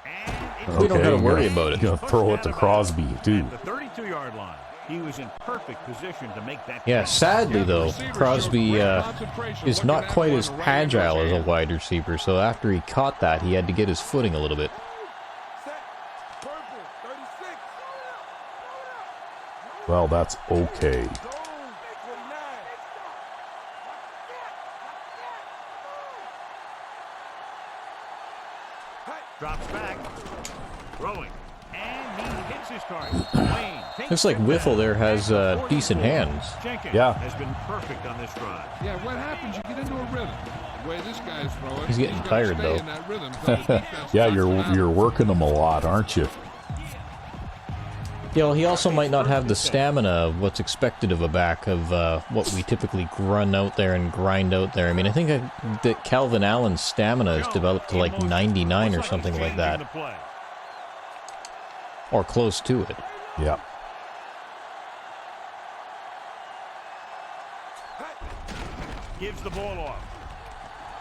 And it's We don't gotta you're worry gonna- about it. You're gonna throw it to Crosby, too. At the 32-yard line. He was in perfect position to make that Yeah, catch. sadly, though, Crosby is not quite as agile as a wide receiver, so after he caught that, he had to get his footing a little bit. Well, that's okay. Drops back. Throwing. And he hits his target. Wayne takes Looks like it Wiffle back. there has decent hands. Jenkins Yeah. has been perfect on this drive. Yeah, what happens? You get into a rhythm. The way this guy's throwing, He's getting gotta tired, stay though. in that rhythm till the defense Yeah, knocks him out. you're working him a lot, aren't you? Yeah, well, he also might not have the stamina of what's expected of a back of what we typically run out there and grind out there. I mean, I think that Calvin Allen's stamina is developed to like 99 or something like that, or close to it. Yeah. Gives the ball off.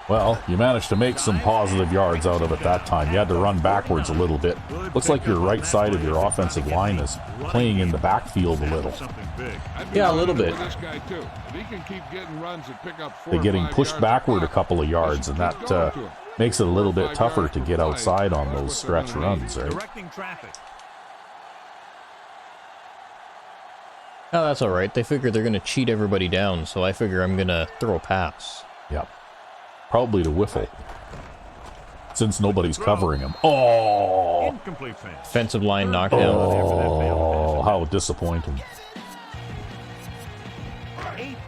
Well, you managed to make some positive yards out of it that time. You had to run backwards a little bit. Looks like your right side of your offensive line is playing in the backfield a little. Something big. Yeah, a little bit. This guy too. If he can keep getting runs and pick up 4 They're or getting 5 pushed yards backward a pop, couple of yards, and just that going to him. makes it a little 4 or bit 5 tougher yards to per get play. outside on That's those what stretch they're gonna runs, need. right? Directing traffic. Oh, that's all right. They figure they're going to cheat everybody down, so I figure I'm going to throw a pass. Yep. Probably to Wiffle, since nobody's covering him. Oh! Incomplete pass. Defensive line knockdown. Oh, how disappointing.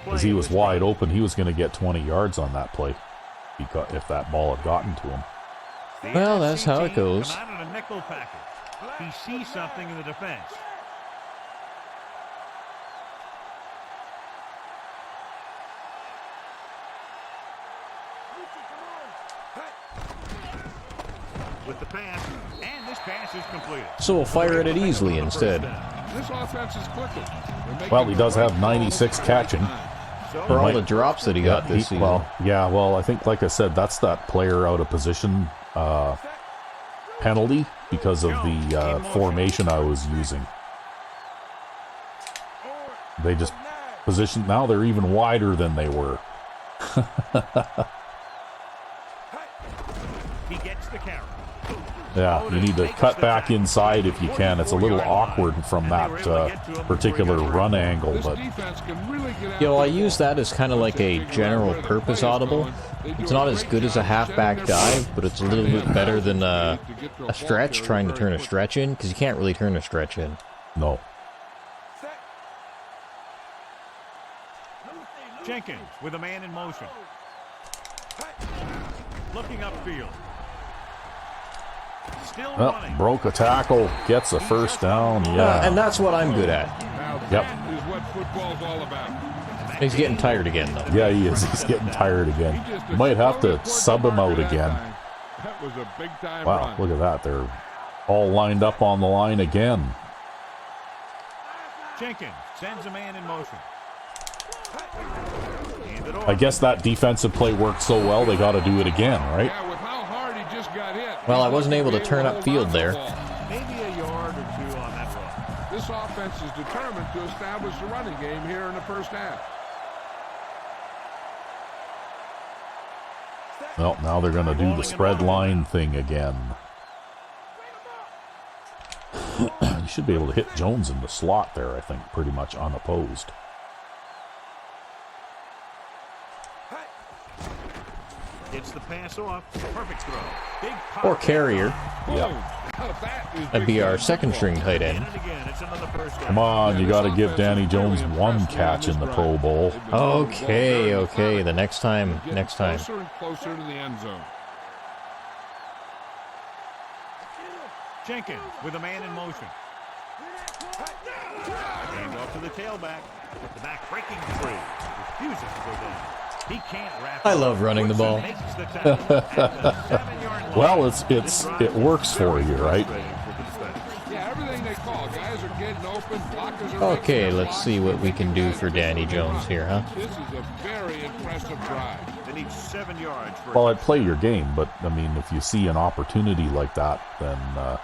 Because he was wide open. He was going to get 20 yards on that play if that ball had gotten to him. Well, that's how it goes. Come out in a nickel package. He sees something in the defense. With the pass, and this pass is completed. So we'll fire it easily instead. This offense is clicking. They're making Well, he the does right have 96 calls at the catching. right time. For all might- the drops that he got this season. Well, I think, like I said, that's that player out of position penalty because of the formation I was using. They just positioned, now they're even wider than they were. He gets the carry. Yeah, you need to cut back inside if you can. It's a little awkward from that particular run angle, This but defense can really get out Yo, I the use ball. that as kind of like a general purpose audible. It's not as good as a halfback dive, but it's a little bit better than a stretch, trying to turn a stretch in, because you can't really turn a stretch in. no. Jenkins with a man in motion. Looking upfield. Still Well, running. broke a tackle, gets a first down, yeah. And that's what I'm good at. Now Yep. that is what football's all about. He's getting tired again, though. Yeah, he is. He's getting tired again. He just You might have to exploded towards sub the him out marker that again. time. That was a big time Wow, run. look at that. They're all lined up on the line again. Jenkins sends a man in motion. Hand it off. I guess that defensive play worked so well, they got to do it again, right? Yeah, with how hard he just got hit. Well, I he's wasn't gonna able be to turn hold upfield on to the there. ball. Maybe a yard or two on that run. This offense is determined to establish the running game here in the first half. Well, now they're going to do the spread line thing again. You should be able to hit Jones in the slot there, I think, pretty much unopposed. Gets the pass off. Perfect throw. Big pop. Or carrier. Yeah. That'd be our second string tight end. And again, it's another first down. Come on, you got to give Danny Jones one catch in the Pro Bowl. Okay, okay. The next time, next time. Closer and closer to the end zone. Jenkins with a man in motion. Hand off to the tailback. The back breaking free. Refuses to go down. He can't wrap I it love up. running the ball. Makes the tackle at the 7-yard line. Well, it works for you, right? Yeah, everything they call. Guys are getting open. Blockers are Okay, making let's see what we can do for Danny Jones here, huh? This is a very impressive drive. They need 7 yards for Well, I'd play your game, but, I mean, if you see an opportunity like that, then What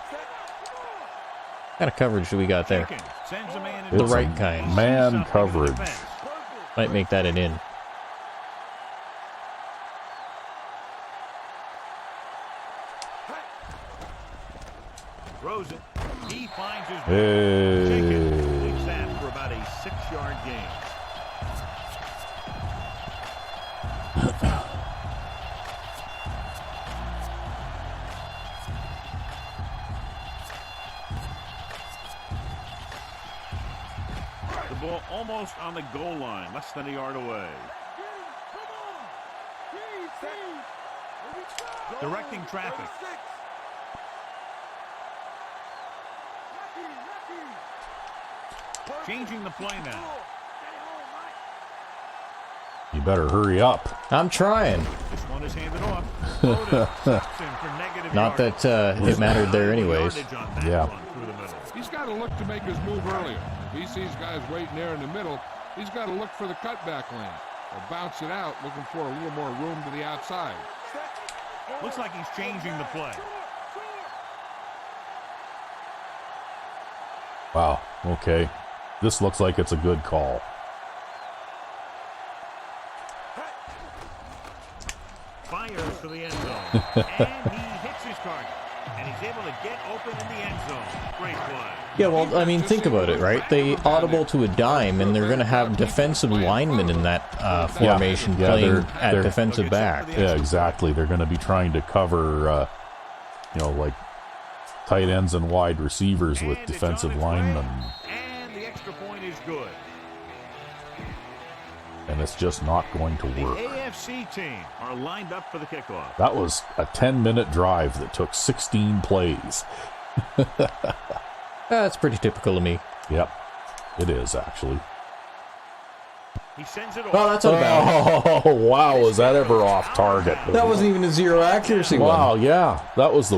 kind of coverage do we got there? Jenkins sends a man in The it's right a kind. man Something in the coverage. defense. Might make that an in. Throws it. He finds his Hey. Jenkins completes that for about a 6-yard gain. ball almost on the goal line, less than a yard away. Directing traffic. Changing the play now. You better hurry up. I'm trying. This one is handed off. Stops him for negative Not yardage. that it mattered there anyways. Yardage on that Yeah. one through the middle. He's got to look to make his move earlier. If he sees guys waiting there in the middle, he's got to look for the cutback lane or bounce it out, looking for a little more room to the outside. Looks like he's changing the play. Wow. Okay. This looks like it's a good call. Fires to the end zone. And he hits his target. And he's able to get open in the end zone. Great play. Yeah, well, I mean, think about it, right? They audible to a dime, and they're going to have defensive linemen in that formation playing at they're- defensive back. Yeah, exactly. They're going to be trying to cover, like tight ends and wide receivers with And it's defensive on its way. linemen, And the extra point is good. and it's just not going to The work. AFC team are lined up for the kickoff. That was a 10-minute drive that took 16 plays. That's pretty typical of me. Yep, it is actually. He sends it off. Well, that's unbalanced. Oh, wow, was that ever off target? That wasn't even a zero accuracy Wow, one. yeah, that was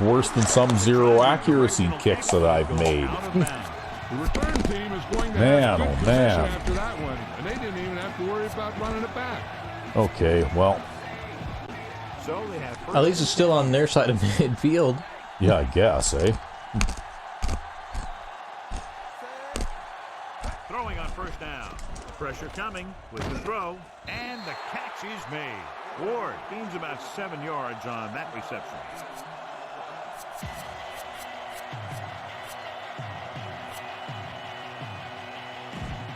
worse than some zero accuracy kicks that I've made. Out of bounds. The return team is going to Man, have good oh, position man. after that one, and they didn't even have to worry about running it back. Okay, well, So they have At least it's still on their side of midfield. yeah, I guess, eh? throwing on first down. Pressure coming with the throw. And the catch is made. Ward gains about 7 yards on that reception.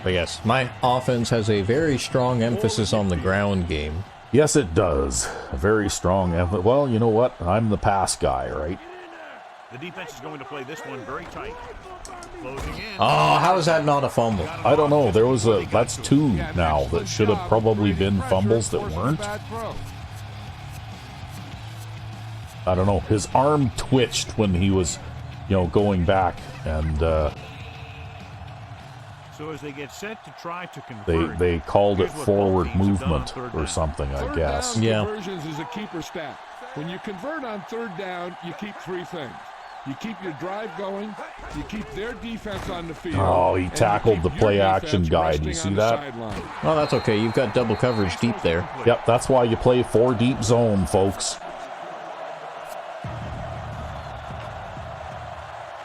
But yes, my offense has a very strong emphasis on the ground game. Yes, it does. A very strong effort. Well, you know what? I'm the pass guy, right? The defense is going to play this one very tight. Closing in. Oh, how is that not a fumble? I don't know. That's two now that should have probably been fumbles that weren't. I don't know. His arm twitched when he was, going back, and So as they get set to try to convert, they called it here's what both forward teams have done on movement third or down. something, I Third guess. down Yeah. conversions is a keeper stat. When you convert on third down, you keep three things. You keep your drive going, you keep their defense on the field. Oh, he and you tackled keep the your play-action defense guide. You resting see on the that? sideline. Well, that's okay. You've got double coverage deep there. Yep, that's why you play 4 deep zone, folks.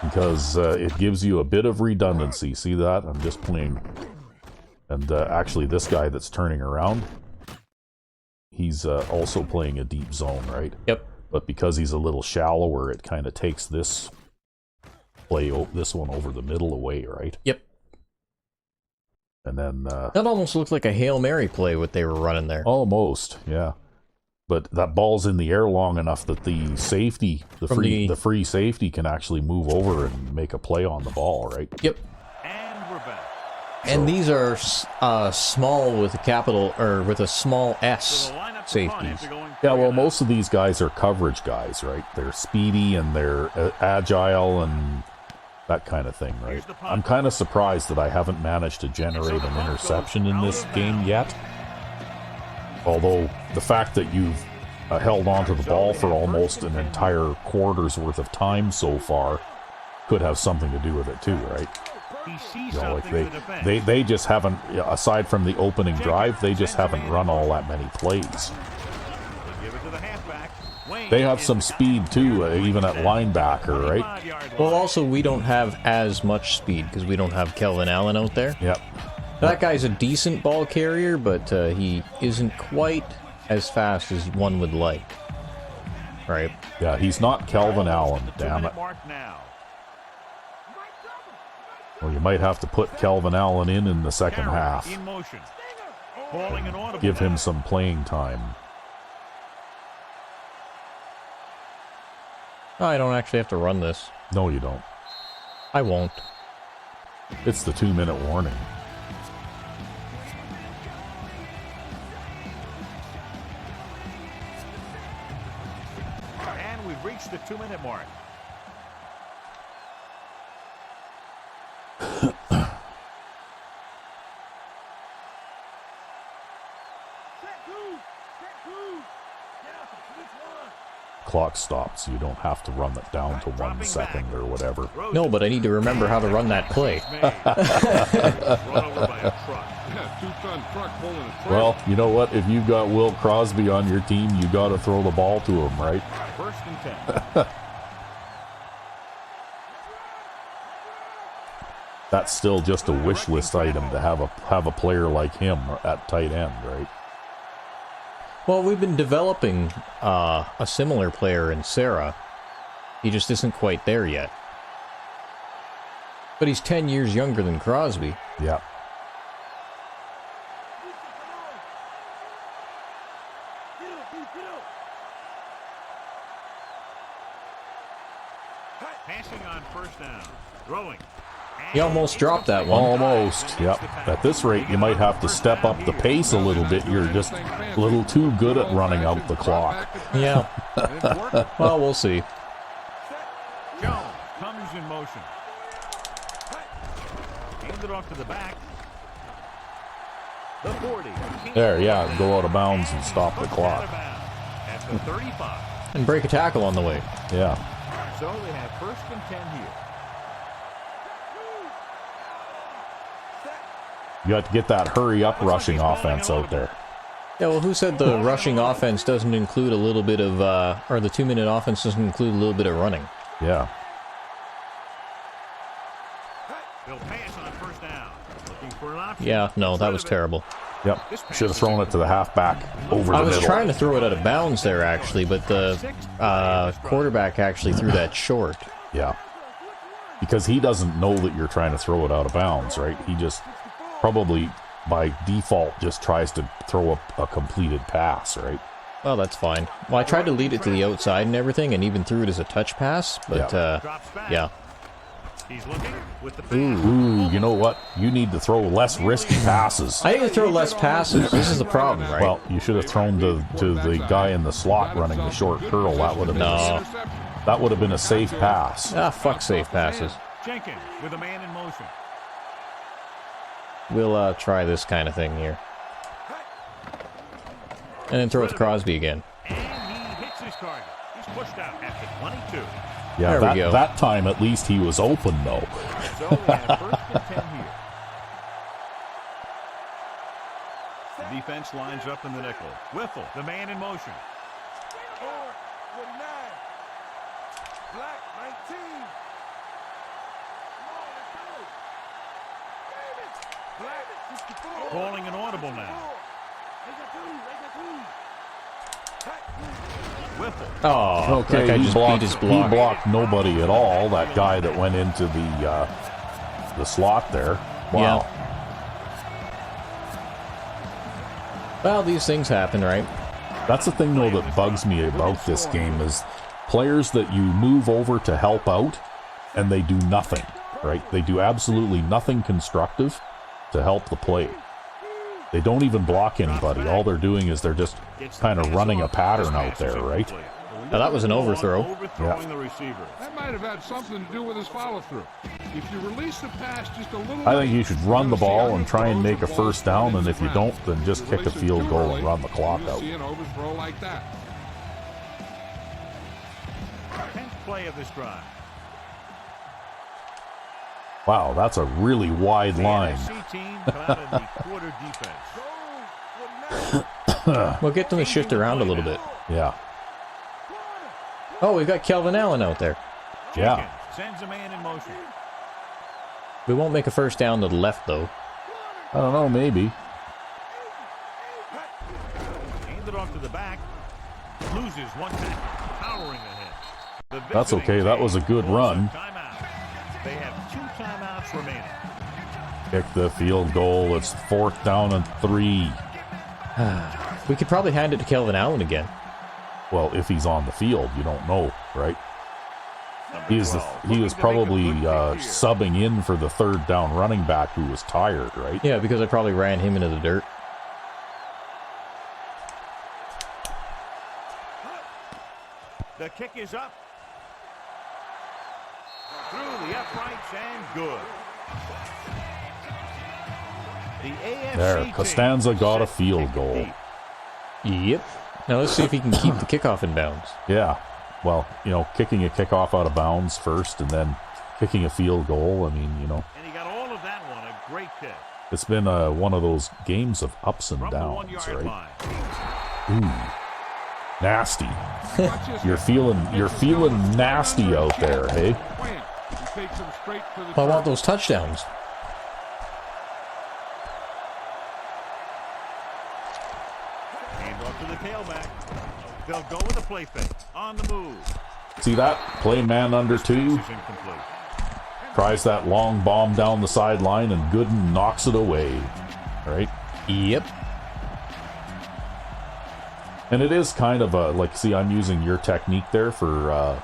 Because it gives you a bit of redundancy. See that? I'm just playing. And actually, this guy that's turning around, he's also playing a deep zone, right? Yep. But because he's a little shallower, it kind of takes this this one over the middle away, right? Yep. And then That almost looked like a Hail Mary play, what they were running there. almost, yeah. But that ball's in the air long enough that the safety, the free safety, can actually move over and make a play on the ball, right? Yep. and we're back. And these are small with a capital, or with a small S So the lineup for punt safeties. after going Yeah, well, 3-0. most of these guys are coverage guys, right? They're speedy and they're agile and that kind of thing, right? Here's the punt. I'm kind of surprised that I haven't managed to generate an interception in this game yet. Although the fact that you've held onto the ball for almost an entire quarter's worth of time so far could have something to do with it too, right? He sees You know, like something in the defense. they just haven't, aside from the opening drive, they just haven't run all that many plays. They give it to the halfback. Wayne They have is some the speed too, even at linebacker, right? 25-yard Well, line. also, we don't have as much speed because we don't have Kelvin Allen out there. Yep. That guy's a decent ball carrier, but he isn't quite as fast as one would like. Right? Yeah, he's not Kelvin Allen, damn it. 2-minute mark now. Well, you might have to put Kelvin Allen in the second Carroll half. in motion. Calling an audible Give him now. some playing time. Oh, I don't actually have to run this. No, you don't. I won't. It's the 2-minute warning. And we've reached the 2-minute mark. Clock stops, so you don't have to run it down to 1 second or whatever. No, but I need to remember how to run that play. Well, you know what? If you've got Will Crosby on your team, you got to throw the ball to him, right? First and 10. That's still just a wish list item to have a player like him at tight end, right? Well, we've been developing a similar player in Sarah. He just isn't quite there yet. But he's 10 years younger than Crosby. Yeah. Passing on first down. Throwing. He almost dropped that one. Almost, yep. At this rate, you might have to step up the pace a little bit. You're just a little too good at running out the clock. Yeah. Well, we'll see. Jones comes in motion. Hands it off to the back. The 40. There, yeah, go out of bounds and stop the clock. At the 35. And break a tackle on the way. Yeah. So they have first and 10 here. You got to get that hurry-up rushing offense out there. Yeah, well, who said the rushing offense doesn't include a little bit of, or the 2-minute offense doesn't include a little bit of running? Yeah. They'll pass on first down. Looking for an option. Yeah, no, that was terrible. Yep. Should have thrown it to the halfback over the I was middle. trying to throw it out of bounds there, actually, but the quarterback actually threw that short. Yeah. Because he doesn't know that you're trying to throw it out of bounds, right? He just probably by default just tries to throw a completed pass, right? Well, that's fine. Well, I tried to lead it to the outside and everything, and even threw it as a touch pass, but yeah. He's looking with the Ooh, you know what? You need to throw less risky passes. I need to throw less passes. This is the problem, right? Well, you should have thrown to the guy in the slot running the short curl. That would have been a safe pass. Ah, fuck safe passes. Jenkins with a man in motion. We'll try this kind of thing here. And then throw it to Crosby again. And he hits his target. He's pushed out at the 22. Yeah, there we go. That time at least he was open though. So we have first and 10 here. The defense lines up in the nickel. Whiffle, the man in motion. Black 19. Calling an audible now. Whiffle. Oh, Okay, that guy he just blocked, beat his he block. blocked nobody at all. That guy that went into the slot there. Wow. Yeah. Well, these things happen, right? That's the thing, though, that bugs me about this game is players that you move over to help out, and they do nothing, right? They do absolutely nothing constructive to help the play. They don't even block anybody. All they're doing is they're just kind of running a pattern out there, right? Now, that was an overthrow. Overthrowing the receiver. That might have had something to do with his follow-through. If you release the pass just a little I think you should run the ball and try and make a first down, and if you don't, then just kick a field goal and run the clock out. See an overthrow like that. 10th play of this drive. Wow, that's a really wide line. The NFC team come out of the quarter defense. We'll get them to shift around a little bit. Yeah. Oh, we've got Kelvin Allen out there. Yeah. Jenkins sends a man in motion. We won't make a first down to the left, though. I don't know, maybe. Hand it off to the back. Loses one tackle. Powering ahead. That's okay. That was a good run. Timeout. They have 2 timeouts remaining. Kick the field goal. It's 4th down and 3. We could probably hand it to Kelvin Allen again. Well, if he's on the field, you don't know, right? He was probably subbing in for the third down running back who was tired, right? Yeah, because I probably ran him into the dirt. The kick is up. Through the uprights and good. The AFC There, Costanza got a field goal. Yep. Now let's see if he can keep the kickoff in bounds. Yeah. Well, kicking a kickoff out of bounds first and then kicking a field goal, I mean, And he got all of that one, a great kick. It's been one of those games of ups and From the downs, 1 yard right? line. Ooh. Nasty. You're feeling nasty out there, hey? I want those touchdowns. Hand off to the tailback. They'll go with a play fake. On the move. See that? Play man under two. This is incomplete. Tries that long bomb down the sideline, and Gooden knocks it away. Right? Yep. And it is kind of see, I'm using your technique there for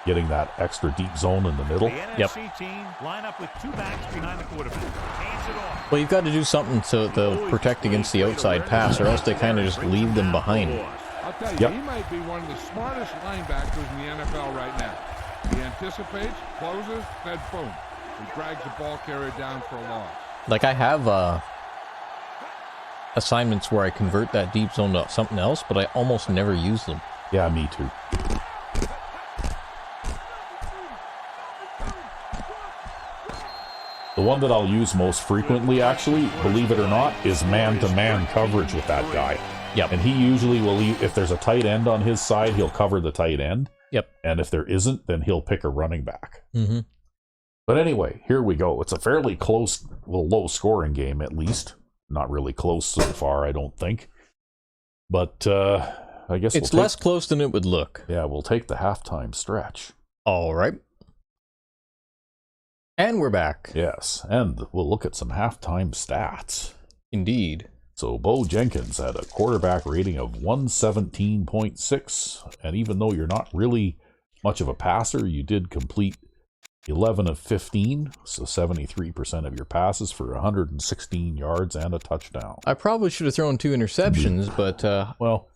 getting that extra deep zone in the middle. The NFC team line up with two backs behind the quarterback. Hands it off. Well, you've got to do something to protect against the outside pass, or else they kind of just leave them behind. I'll tell you, he might be one of the smartest linebackers in the NFL right now. He anticipates, closes, then boom. He drags the ball carrier down for a loss. Like, I have assignments where I convert that deep zone to something else, but I almost never use them. Yeah, me too. The one that I'll use most frequently, actually, believe it or not, is man-to-man coverage with that guy. Yep. And he usually will, if there's a tight end on his side, he'll cover the tight end. Yep. And if there isn't, then he'll pick a running back. Mm-hmm. But anyway, here we go. It's a fairly close, low-scoring game, at least. Not really close so far, I don't think. But I guess it's less close than it would look. Yeah, we'll take the halftime stretch. All right. And we're back. Yes, and we'll look at some halftime stats. Indeed. So Bo Jenkins had a quarterback rating of 117.6, and even though you're not really much of a passer, you did complete 11 of 15, so 73% of your passes for 116 yards and a touchdown. I probably should have thrown 2 interceptions, but, well,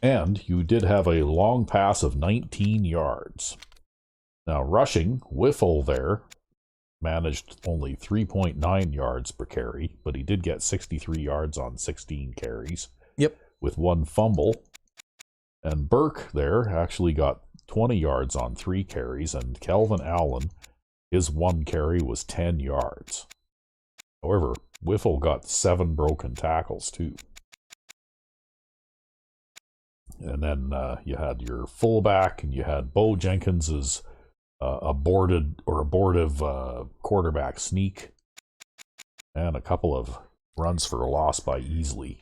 And you did have a long pass of 19 yards. Now, rushing, Whiffle there managed only 3.9 yards per carry, but he did get 63 yards on 16 carries. Yep. With 1 fumble. And Burke there actually got 20 yards on 3 carries, and Kelvin Allen, his 1 carry was 10 yards. However, Whiffle got 7 broken tackles too. And then you had your fullback, and you had Bo Jenkins's abortive quarterback sneak, and a couple of runs for a loss by Easley.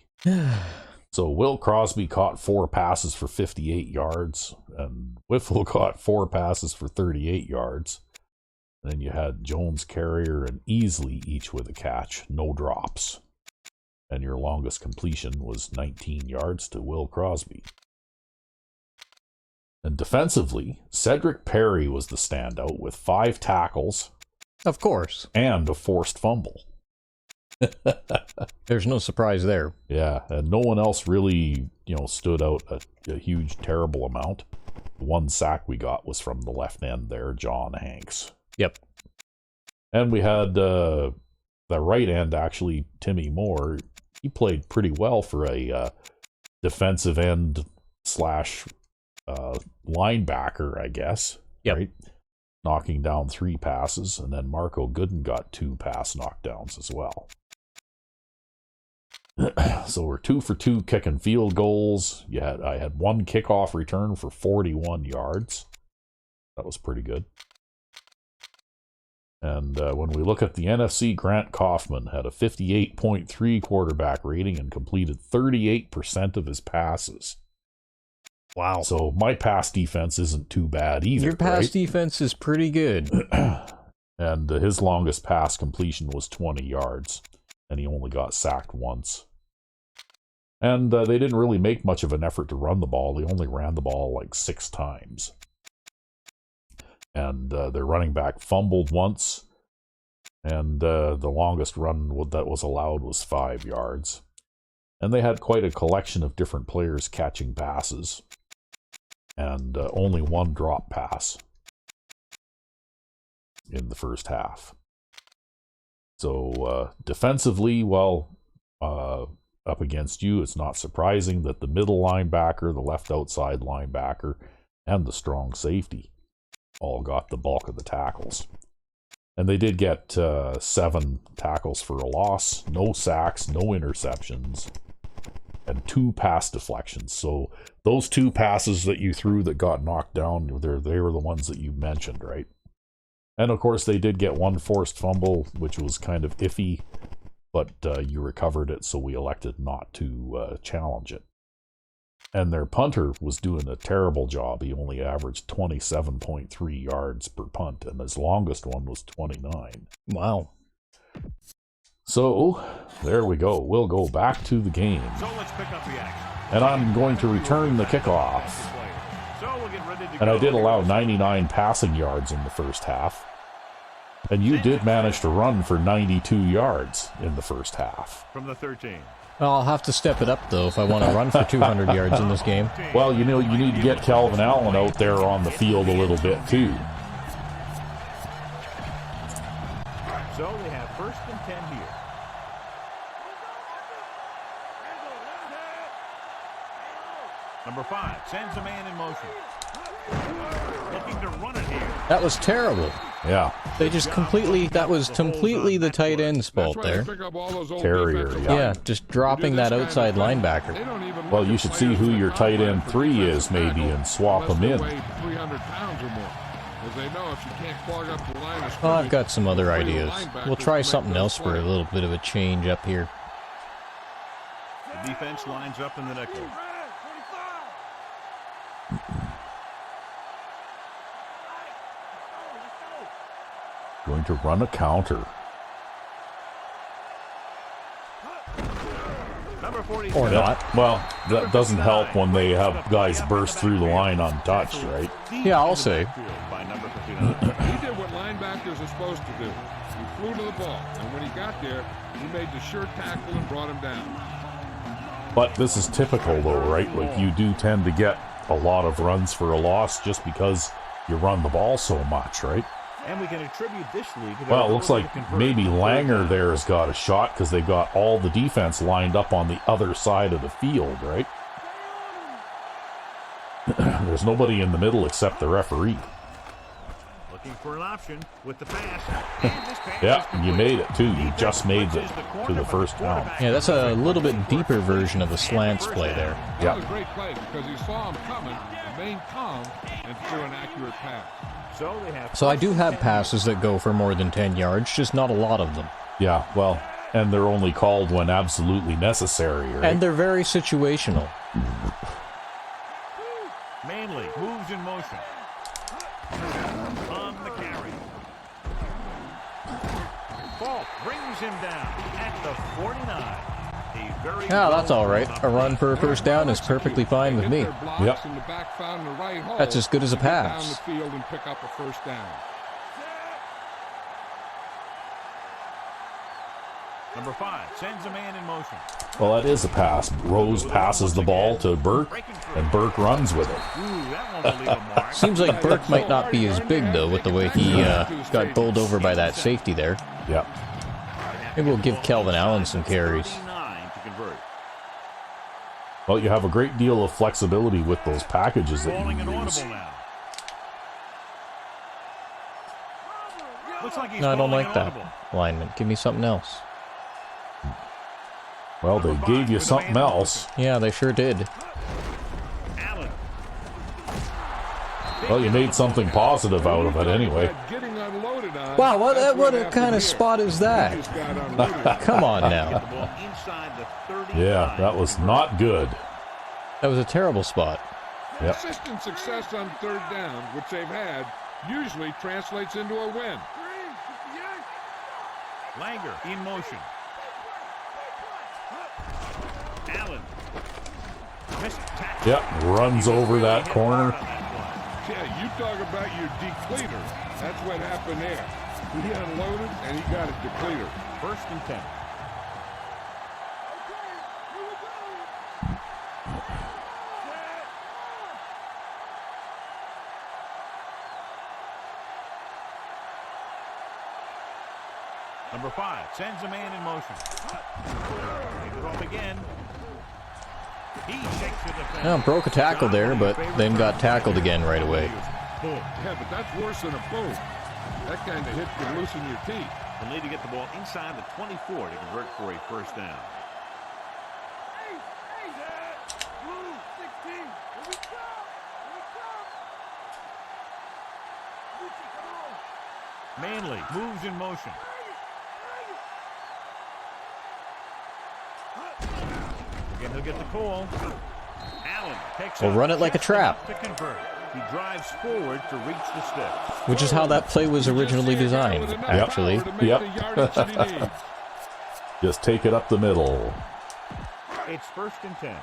So Will Crosby caught 4 passes for 58 yards, and Whiffle caught 4 passes for 38 yards. And then you had Jones, Carrier, and Easley each with a catch, no drops. And your longest completion was 19 yards to Will Crosby. And defensively, Cedric Perry was the standout with 5 tackles. Of course. And a forced fumble. There's no surprise there. Yeah, and no one else really, stood out a huge, terrible amount. The 1 sack we got was from the left end there, John Hanks. Yep. And we had the right end, actually, Timmy Moore. He played pretty well for a defensive end slash linebacker, I guess. Yep. Right? Knocking down 3 passes, and then Marco Gooden got 2 pass knockdowns as well. So we're 2 for 2 kicking field goals. I had 1 kickoff return for 41 yards. That was pretty good. And when we look at the NFC, Grant Kaufman had a 58.3 quarterback rating and completed 38% of his passes. Wow. So my pass defense isn't too bad either. Your pass defense is pretty good. And his longest pass completion was 20 yards, and he only got sacked once. And they didn't really make much of an effort to run the ball. They only ran the ball like 6 times. And their running back fumbled once, and the longest run that was allowed was 5 yards. And they had quite a collection of different players catching passes, and only one drop pass in the first half. So defensively, well, up against you, it's not surprising that the middle linebacker, the left outside linebacker, and the strong safety all got the bulk of the tackles. And they did get 7 tackles for a loss, no sacks, no interceptions, and 2 pass deflections. So those 2 passes that you threw that got knocked down, they were the ones that you mentioned, right? And of course, they did get 1 forced fumble, which was kind of iffy, but you recovered it, so we elected not to challenge it. And their punter was doing a terrible job. He only averaged 27.3 yards per punt, and his longest one was 29. Wow. So, there we go. We'll go back to the game. So let's pick up the action. And I'm going to return the kickoff. So we'll get ready to And go. I did allow 99 passing yards in the first half. And you did manage to run for 92 yards in the first half. From the 13. Well, I'll have to step it up, though, if I want to run for 200 yards in this game. Well, you know, you need to get Calvin Allen out there on the field a little bit, too. So we have 1st and 10 here. Number 5 sends a man in motion. Looking to run it here. That was terrible. Yeah. They just that was completely the tight end's fault there. Terrier, Yeah, just dropping that outside linebacker. Well, you should see who your tight end 3 is, maybe, and swap them in. Oh, I've got some other ideas. We'll try something else for a little bit of a change up here. The defense lines up in the nickel. Going to run a counter. Number 40. Or not. Well, that doesn't help when they have guys burst through the line untouched, right? Yeah, I'll say. By number 59. He did what linebackers are supposed to do. He flew to the ball, and when he got there, he made the sure tackle and brought him down. But this is typical, though, right? Like, you do tend to get a lot of runs for a loss just because you run the ball so much, right? And we can attribute this league to Well, it looks like maybe Langer there has got a shot because they've got all the defense lined up on the other side of the field, right? There's nobody in the middle except the referee. Looking for an option with the pass. And this pass Yeah, you made it, too. You just made it to the first down. Yeah, that's a little bit deeper version of a slants play there. That was a great play because he saw him coming, remained calm, and threw an accurate pass. So I do have passes that go for more than 10 yards, just not a lot of them. Yeah, well, and they're only called when absolutely necessary, right? And they're very situational. Manley moves in motion. On the carry. Falk brings him down at the 49. Yeah, that's all right. A run for a first down is perfectly fine with me. Yep. That's as good as a pass. Down the field and pick up a first down. Number 5 sends a man in motion. Well, that is a pass. Rose passes the ball to Burke, and Burke runs with it. Ooh, that won't leave a mark. Seems like Burke might not be as big, though, with the way he got bowled over by that safety there. Yep. Maybe we'll give Calvin Allen some carries. Well, you have a great deal of flexibility with those packages that Calling you an use. audible now. Looks like he's No, I don't calling like an that audible. alignment. Give me something else. Well, they gave you something else. Yeah, they sure did. Allen. Well, you made something positive out of it anyway. Getting unloaded on. Wow, what kind of spot is that? Come on now. Inside the 35. Yeah, that was not good. That was a terrible spot. Yep. Consistent success on third down, which they've had, usually translates into a win. Langer in motion. Allen. Missed tackle. Yep, runs over that corner. Yeah, you talk about your depleter. That's what happened there. He unloaded, and he got a depleter. 1st and 10. Number 5 sends a man in motion. Takes it off again. He shakes the defense. Well, broke a tackle there, but then got tackled again right away. Boom. Yeah, but that's worse than a boom. That kind of hit can loosen your teeth. They'll need to get the ball inside the 24 to convert for a 1st down. Manley moves in motion. Again, he'll get the call. Allen takes We'll run it like a trap. To convert. He drives forward to reach the sticks. Which is how that play was originally designed, actually. Yep. Just take it up the middle. It's 1st and 10.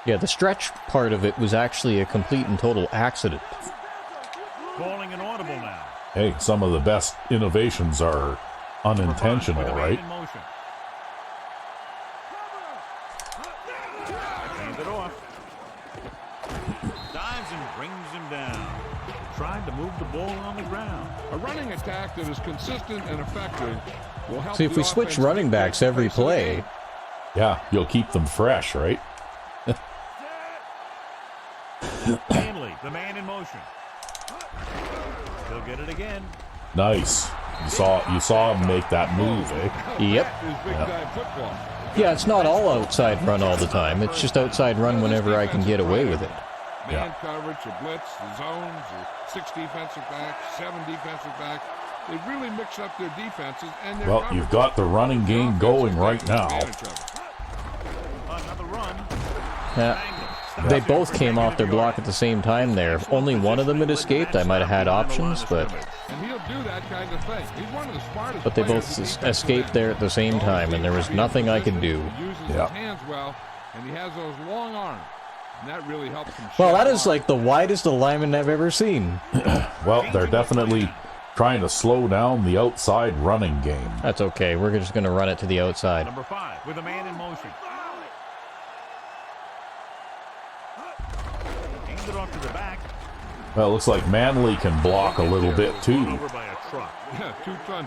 Yeah, the stretch part of it was actually a complete and total accident. Calling an audible now. Hey, some of the best innovations are unintentional, right? Hand it off. Dives and brings him down. Trying to move the ball on the ground. A running attack that is consistent and effective will help. See, if we switch running backs every play... Yeah, you'll keep them fresh, right? Manley, the man in motion. He'll get it again. Nice. You saw him make that move, eh? Yep. Football. Yeah, it's not all outside run all the time. It's just outside run whenever I can get away with it. Man coverage, a blitz, the zones, the 6 defensive backs, 7 defensive backs. They really mix up their defenses. And well, you've got the running game going right now. Another run. Yeah. They both came off their block at the same time there. If only one of them had escaped, I might have had options, but... And he'll do that kind of thing. He's one of the smartest. But they both escaped there at the same time, and there was nothing I could do. He uses his hands well, and he has those long arms. And that really helps him. Well, that is like the widest alignment I've ever seen. Well, they're definitely trying to slow down the outside running game. That's okay. We're just going to run it to the outside. Number 5 with a man in motion. Hands it off to the back. Well, it looks like Manley can block a little bit too. Over by a truck.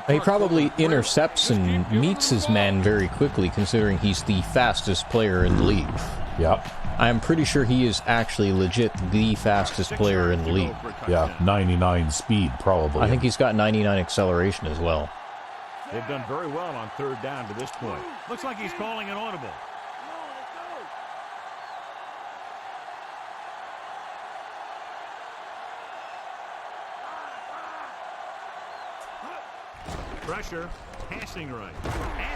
He probably intercepts and meets his man very quickly, considering he's the fastest player in the league. Yep. I'm pretty sure he is actually legit the fastest player in the league. Yeah, 99 speed probably. I think he's got 99 acceleration as well. They've done very well on 3rd down to this point. Looks like he's calling an audible. Pressure, passing right.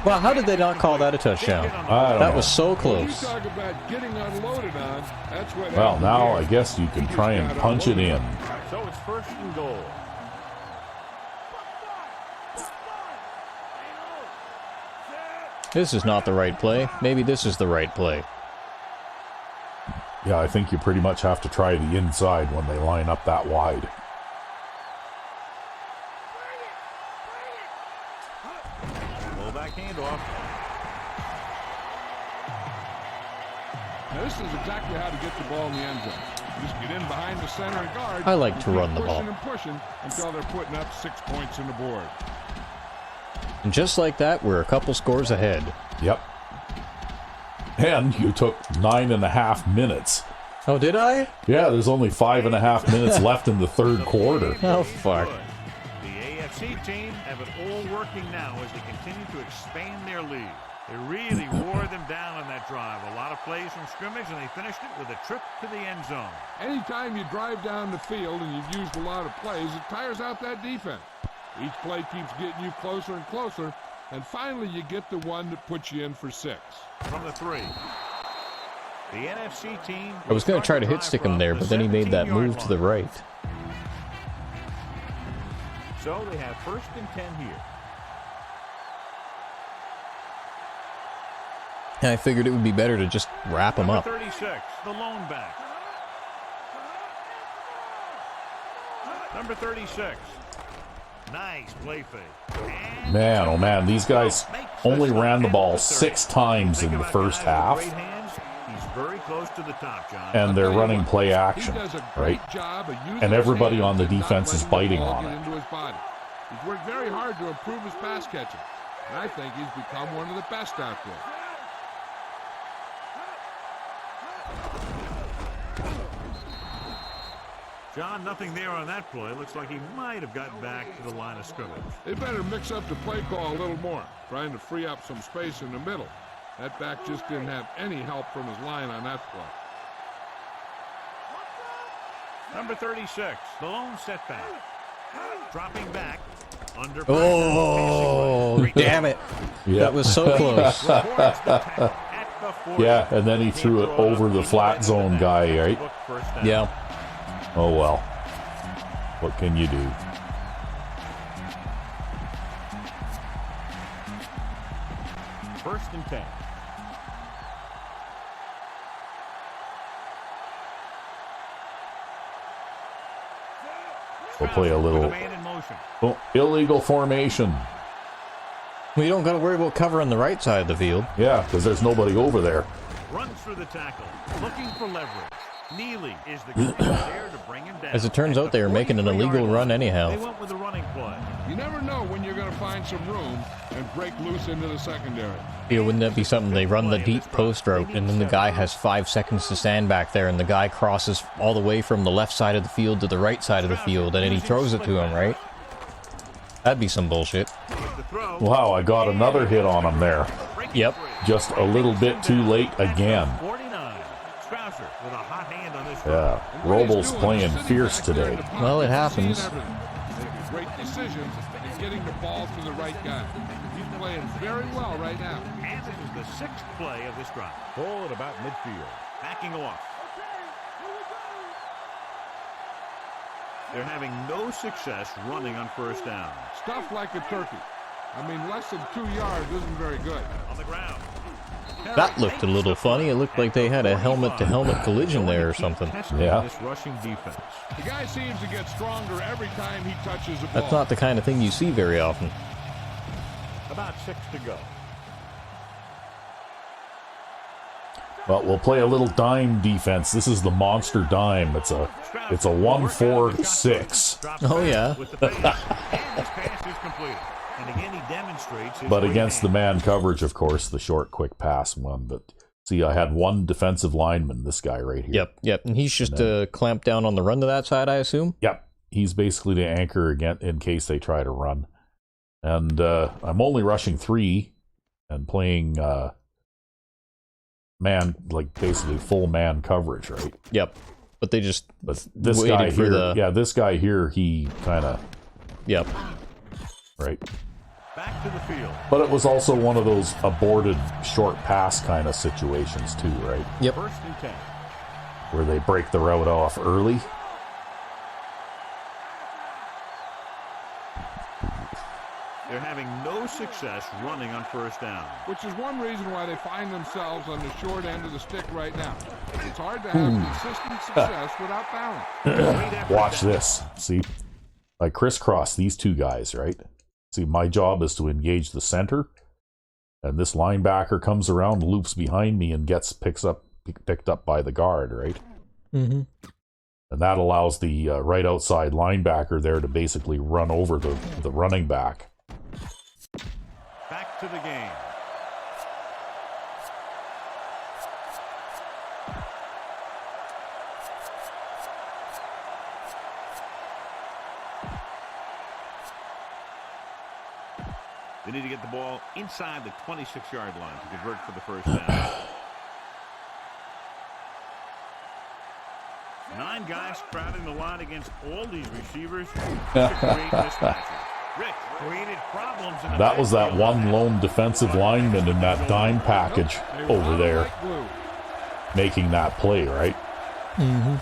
Well, how did they not call that a touchdown? That was so close. Talk about getting unloaded on. That's what. Well, now I guess you can try and punch it in. So it's 1st and goal. This is not the right play. Maybe this is the right play. Yeah, I think you pretty much have to try the inside when they line up that wide. Handoff. Now this is exactly how to get the ball in the end zone. Just get in behind the center and guard. I like to run the ball. Pushing until they're putting up 6 points on the board. And just like that, we're a couple scores ahead. Yep. And you took 9.5 minutes. Oh, did I? Yeah, there's only 5.5 minutes left in the 3rd quarter. Oh, fuck. The AFC team have it all working now as they continue to expand their lead. They really wore them down on that drive. A lot of plays from scrimmage, and they finished it with a trip to the end zone. Anytime you drive down the field and you've used a lot of plays, it tires out that defense. Each play keeps getting you closer and closer, and finally you get the one that puts you in for 6. From the 3. The NFC team. I was going to try to hit stick him there, but then he made that move to the right. So they have 1st and 10 here. And I figured it would be better to just wrap him up. 36, the lone back. Number 36. Nice play fake. And Man, oh man, these guys only ran the ball 6 times in the first half. He's very close to the top, John. And they're running play action, right? And everybody on the defense is biting on it. He's worked very hard to improve his pass catching. And I think he's become one of the best out there. John, nothing there on that play. Looks like he might have gotten back to the line of scrimmage. They better mix up the play call a little more, trying to free up some space in the middle. That back just didn't have any help from his line on that play. Number 36, the lone setback. Dropping back. Under Oh, damn it. Yeah. That was so close. Yeah, and then he threw it over the flat zone guy, right? Yeah. Oh well. What can you do? First and 10. We'll play a little illegal formation. We don't got to worry about covering the right side of the field. Yeah, because there's nobody over there. Runs through the tackle, looking for leverage. Neely is the guy there to bring him down. As it turns out, they were making an illegal run anyhow. They went with a running play. You never know when you're going to find some room and break loose into the secondary. Yeah, wouldn't that be something? They run the deep post route, and then the guy has 5 seconds to stand back there, and the guy crosses all the way from the left side of the field to the right side of the field, and then he throws it to him, right? That'd be some bullshit. Wow, I got another hit on him there. Yep. Just a little bit too late again. Yeah, Probowl's playing fierce today. Well, it happens. Great decisions and getting the ball to the right guy. He's playing very well right now. And this is the 6th play of this drive. Ball at about midfield. Backing off. They're having no success running on first down. Stuff like a turkey. I mean, less than 2 yards isn't very good. On the ground. That looked a little funny. It looked like they had a helmet-to-helmet collision there or something. Yeah. This rushing defense. The guy seems to get stronger every time he touches the ball. That's not the kind of thing you see very often. About 6 to go. Well, we'll play a little dime defense. This is the monster dime. It's a 1-4-6. Oh yeah. But against the man coverage, of course, the short, quick pass one. But see, I had one defensive lineman, this guy right here. Yep. And he's just clamped down on the run to that side, I assume? Yep. He's basically the anchor again in case they try to run. And I'm only rushing 3 and playing man, like basically full man coverage, right? Yep. But they just this guy here, this guy here, he kind of, yep, right. Back to the field. But it was also one of those aborted short pass kind of situations too, right? Yep. First and 10. Where they break the route off early. They're having no success running on first down. Which is one reason why they find themselves on the short end of the stick right now. It's hard to have consistent success without balance. Watch this. See, I crisscross these two guys, right? See, my job is to engage the center, and this linebacker comes around, loops behind me, and gets picked up by the guard, right? Mm-hmm. And that allows the right outside linebacker there to basically run over the running back. Back to the game. They need to get the ball inside the 26-yard line to convert for the first down. 9 guys crowding the line against all these receivers to create mismatches. Rick created problems in the that was that one lone defensive lineman in that dime package over there making that play, right? Mm-hmm.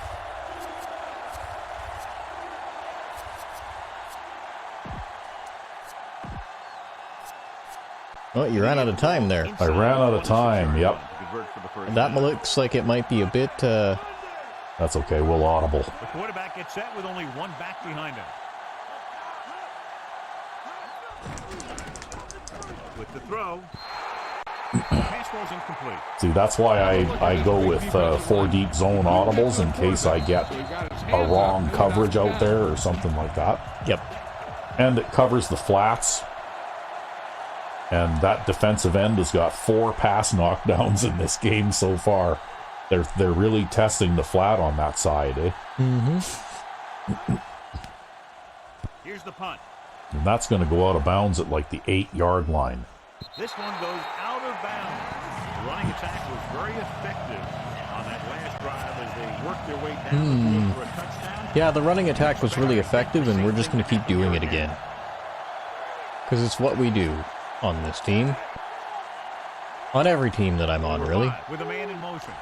Well, you ran out of time there. I ran out of time, yep. That looks like it might be a bit That's okay. We'll audible. The quarterback gets set with only one back behind him. With the throw. Pass ball's incomplete. See, that's why I go with 4 deep zone audibles in case I get a wrong coverage out there or something like that. Yep. And it covers the flats. And that defensive end has got 4 pass knockdowns in this game so far. They're really testing the flat on that side, eh? Mm-hmm. Here's the punt. And that's going to go out of bounds at like the 8-yard line. This one goes out of bounds. The running attack was very effective on that last drive as they worked their way down the field for a touchdown. Yeah, the running attack was really effective, and we're just going to keep doing it again. Because it's what we do on this team. On every team that I'm on, really. With a man in motion.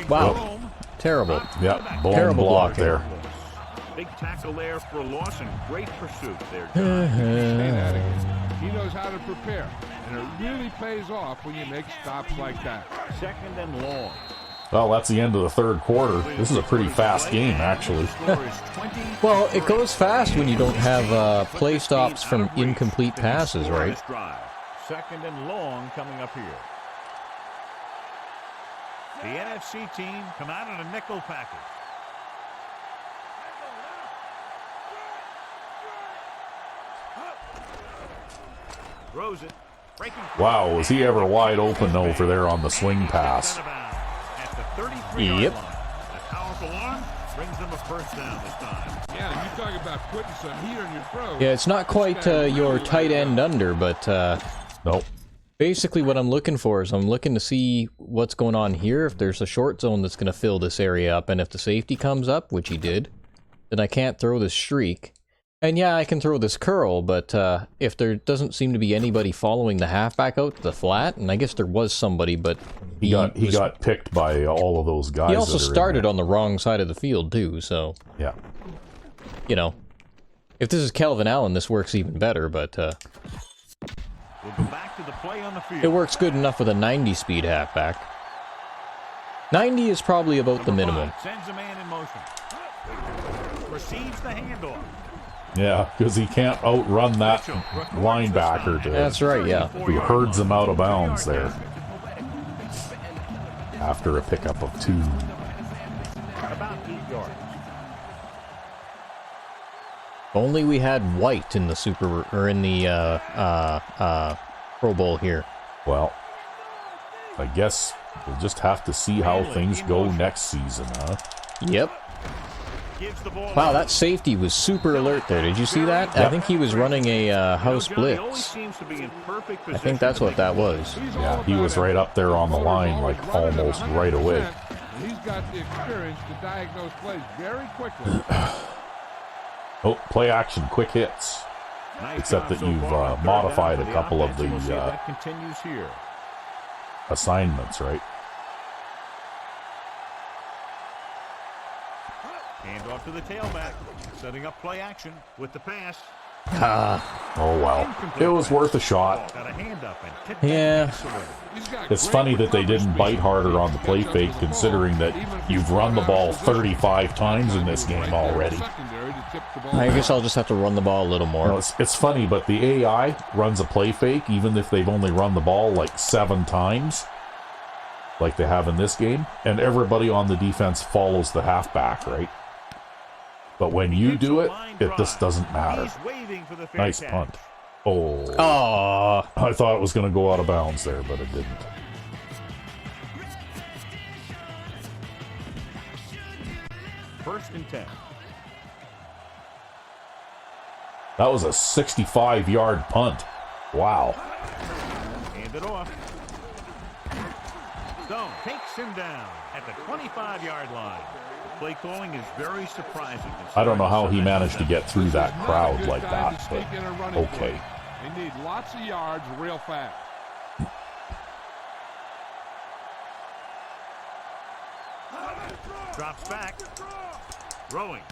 Wow. Terrible. Yep, blown Terrible block blocking. there. Big tackle there for a loss and great pursuit there. He knows how to prepare, and it really pays off when you make stops like that. Second and long. Well, that's the end of the third quarter. This is a pretty fast game, actually. Well, it goes fast when you don't have play stops from incomplete passes, right? Second and long coming up here. The NFC team come out in a nickel package. Throws it. Wow, was he ever wide open over there on the swing pass? At the 33-yard Yep. line. A powerful arm brings them a first down this time. Yeah, you talk about putting some heat on your throw. Yeah, it's not quite your tight end under, but Nope. basically what I'm looking for is I'm looking to see what's going on here, if there's a short zone that's going to fill this area up, and if the safety comes up, which he did, then I can't throw this streak. And yeah, I can throw this curl, but if there doesn't seem to be anybody following the halfback out to the flat, and I guess there was somebody, but He got picked by all of those guys. he also that are in started there. on the wrong side of the field too, so, Yeah. you know, if this is Kelvin Allen, this works even better, but We'll go back to the play on the field. it works good enough with a 90-speed halfback. 90 is probably about the minimum. Sends a man in motion. Receives the handoff. Yeah, because he can't outrun that linebacker to That's right, yeah. who herds him out of bounds there after a pickup of 2. About 8 yards. Only we had White in the Pro Bowl here. Well, I guess we'll just have to see how things go next season, huh? Yep. Gives the ball. Wow, that safety was super alert there. Did you see that? I think he was running a house blitz. I think that's what that was. Yeah, he was right up there on the line, like almost right away. He's got the experience to diagnose plays very quickly. Oh, play action, quick hits. Except that you've modified a couple of the continues here. assignments, right? Hand off to the tailback, setting up play action with the pass. Oh, well. It was worth a shot. Got a hand up and tipped Yeah. that pass away. It's funny that they didn't bite harder on the play fake, considering that you've run the ball 35 times in this game already. I guess I'll just have to run the ball a little You more. know, it's funny, but the AI runs a play fake even if they've only run the ball like 7 times, like they have in this game, and everybody on the defense follows the halfback, right? But when you do it, it just doesn't matter. He's waving for the fair Nice catch. punt. Oh, Aww. I thought it was going to go out of bounds there, but it didn't. First and 10. That was a 65-yard punt. Wow. Hand it off. Stone takes him down at the 25-yard line. Play calling is very surprising. I don't know how he managed to get through that crowd like that, but okay. They need lots of yards real fast. Drops back. Throwing.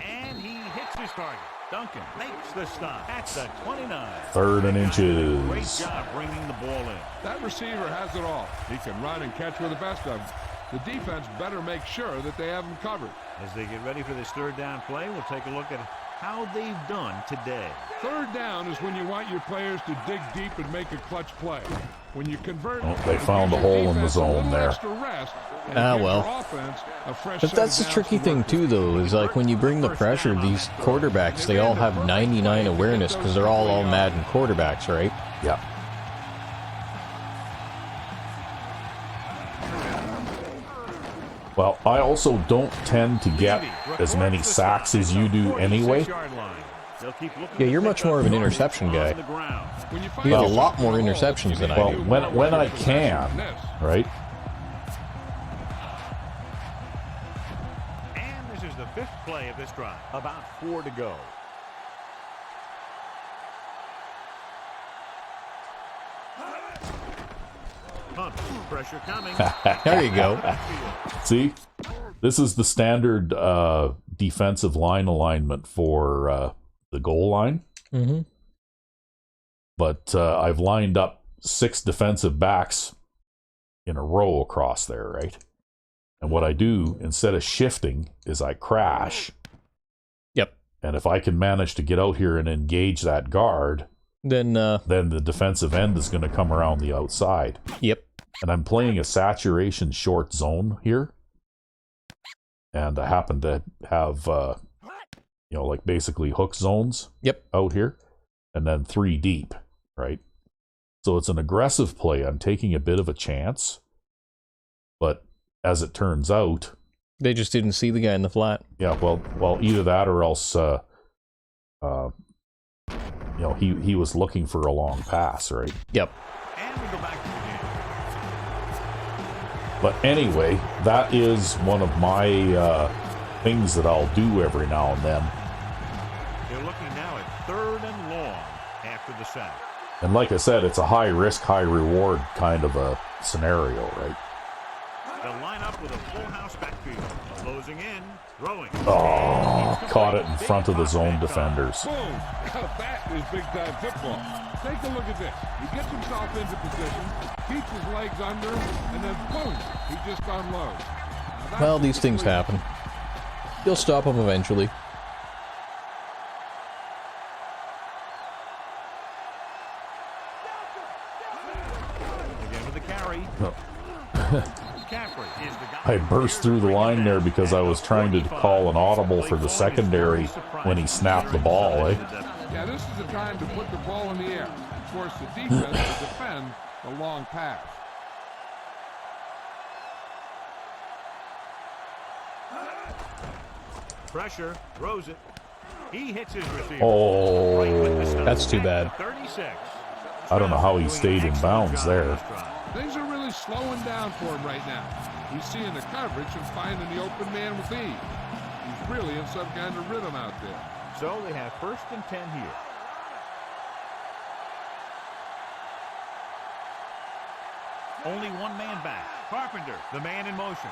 And he hits his target. Duncan makes the stop at the 29. 3rd and inches. Great job bringing the ball in. That receiver has it all. He can run and catch with the best of them. the defense better make sure that they have them covered. As they get ready for this third down play, we'll take a look at how they've done today. Third down is when you want your players to dig deep and make a clutch play. When you convert, they found a hole in the zone there. Well. But that's the tricky thing too, though, is like when you bring the pressure, these quarterbacks, they all have 99 awareness because they're all Madden quarterbacks, right? Yeah. Well, I also don't tend to get as many sacks as you do anyway. Yeah, you're much more of an interception guy. You got a lot more interceptions than I do. When I can, right? And this is the fifth play of this drive. About 4 to go. Pressure coming. There you go. See, this is the standard defensive line alignment for the goal line. Mm-hmm. But I've lined up 6 defensive backs in a row across there, right? And what I do, instead of shifting, is I crash. Yep. And if I can manage to get out here and engage that guard, then the defensive end is going to come around the outside. Yep. And I'm playing a saturation short zone here. And I happen to have, like basically hook zones out here. And then 3 deep, right? So it's an aggressive play. I'm taking a bit of a chance. But as it turns out... They just didn't see the guy in the flat. Yeah, well, either that or else, he was looking for a long pass, right? Yep. And we go back to the game. But anyway, that is one of my things that I'll do every now and then. They're looking now at 3rd and long after the sack. And like I said, it's a high risk, high reward kind of a scenario, right? They'll line up with a full house backfield. Closing in, throwing. Oh, caught it in front of the zone defenders. Boom! That is big time football. Take a look at this. He gets himself into position, keeps his legs under, and then boom, he just unloads. Well, these things happen. You'll stop them eventually. Again with the carry. I burst through the line there because I was trying to call an audible for the secondary when he snapped the ball, eh? Yeah, this is the time to put the ball in the air and force the defense to defend the long pass. Pressure, throws it. He hits his receiver. Oh, that's too bad. 36. I don't know how he stayed in bounds there. Things are really slowing down for him right now. He's seeing the coverage and finding the open man with ease. He's really in some kind of rhythm out there. So they have 1st and 10 here. Only one man back. Carpenter, the man in motion.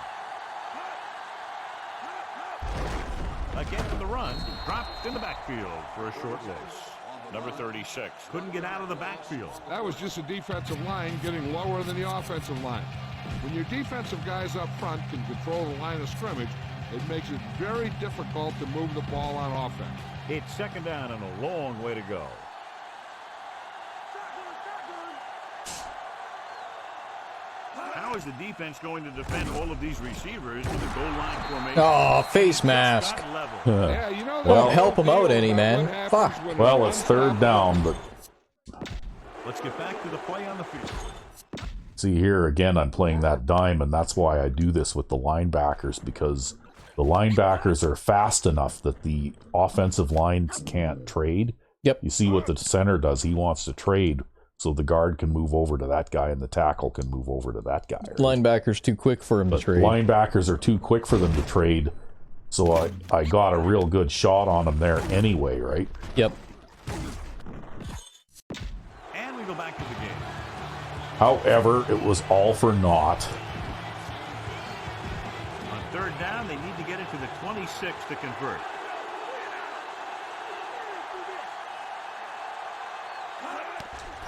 Again for the run. Dropped in the backfield for a short loss. Number 36 couldn't get out of the backfield. That was just a defensive line getting lower than the offensive line. When your defensive guys up front can control the line of scrimmage, it makes it very difficult to move the ball on offense. It's 2nd down and a long way to go. How is the defense going to defend all of these receivers with the goal line formation? Oh, face mask. Yeah, you know, Won't help him out any, man. Fuck. Well, it's 3rd down, but... Let's get back to the play on the field. See here, again, I'm playing that dime, and that's why I do this with the linebackers, because the linebackers are fast enough that the offensive lines can't trade. Yep. You see what the center does. He wants to trade so the guard can move over to that guy and the tackle can move over to that guy. Right? Linebackers too quick for him to trade. Linebackers are too quick for them to trade, so I got a real good shot on him there anyway, right? Yep. And we go back to the game. However, it was all for naught. On 3rd down, they need to get it to the 26 to convert.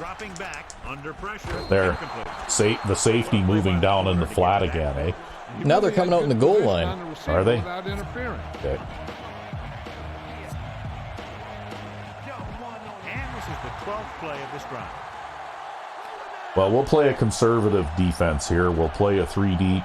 Dropping back under pressure. There. The safety moving down in the flat again, eh? Now they're coming out in the goal line. Are they? Okay. And this is the 12th play of this drive. Well, we'll play a conservative defense here. We'll play a 3 deep.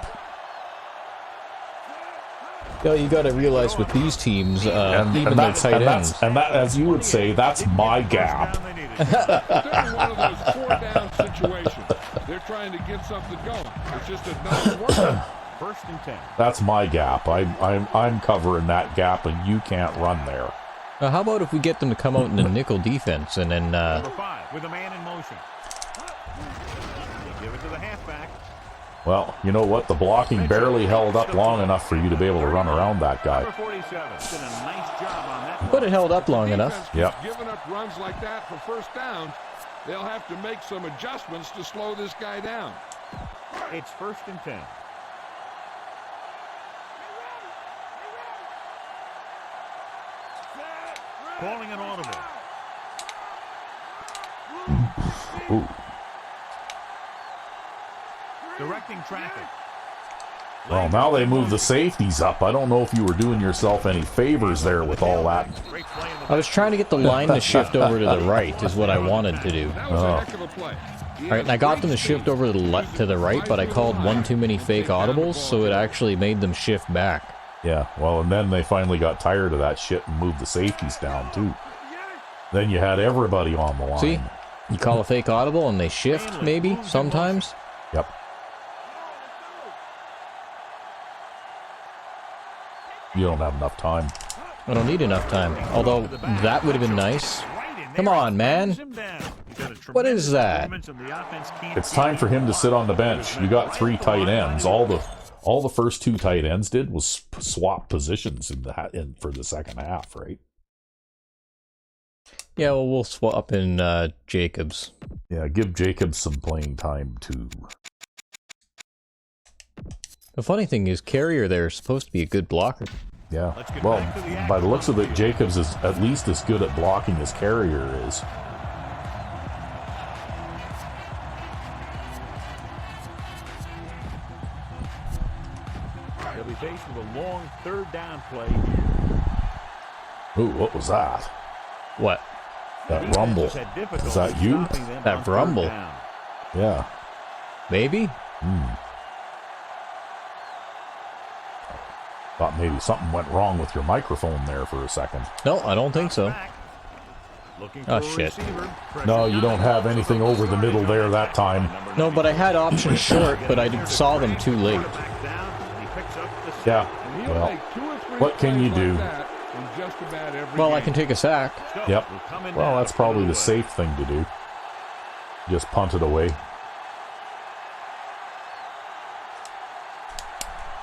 You got to realize with these teams, even their tight ends. And that, as you would say, that's my gap. They're in one of those 4-down situations. They're trying to get something going. It's just not working. First and 10. That's my gap. I'm covering that gap, and you can't run there. How about if we get them to come out in the nickel defense and then... Number 5 with a man in motion. They give it to the halfback. Well, you know what? The blocking barely held up long enough for you to be able to run around that guy. Number 47 did a nice job on that. But it held up long enough. Yep. Giving up runs like that for first down, they'll have to make some adjustments to slow this guy down. It's first and 10. Calling an audible. Ooh. Directing traffic. Well, now they move the safeties up. I don't know if you were doing yourself any favors there with all that. I was trying to get the line to shift over to the right is what I wanted to do. That was a heck of a play. All right, and I got them to shift over to the right, but I called one too many fake audibles, so it actually made them shift back. Yeah, well, and then they finally got tired of that shit and moved the safeties down, too. Then you had everybody on the line. See? You call a fake audible and they shift, maybe, sometimes? Yep. You don't have enough time. I don't need enough time. Although, that would have been nice. Come on, man. What is that? It's time for him to sit on the bench. You got 3 tight ends. All the first 2 tight ends did was swap positions for the second half, right? Yeah, well, we'll swap in Jacobs. Yeah, give Jacobs some playing time, too. The funny thing is, Carrier there is supposed to be a good blocker. Yeah, well, by the looks of it, Jacobs is at least as good at blocking as Carrier is. They'll be faced with a long third down play. Ooh, what was that? What? That rumble. Is that you? That rumble? Yeah. Maybe? Thought maybe something went wrong with your microphone there for a second. No, I don't think so. Oh, shit. No, you don't have anything over the middle there that time. No, but I had options short, but I saw them too late. Yeah, well, what can you do? Well, I can take a sack. Yep. Well, that's probably the safe thing to do. Just punt it away.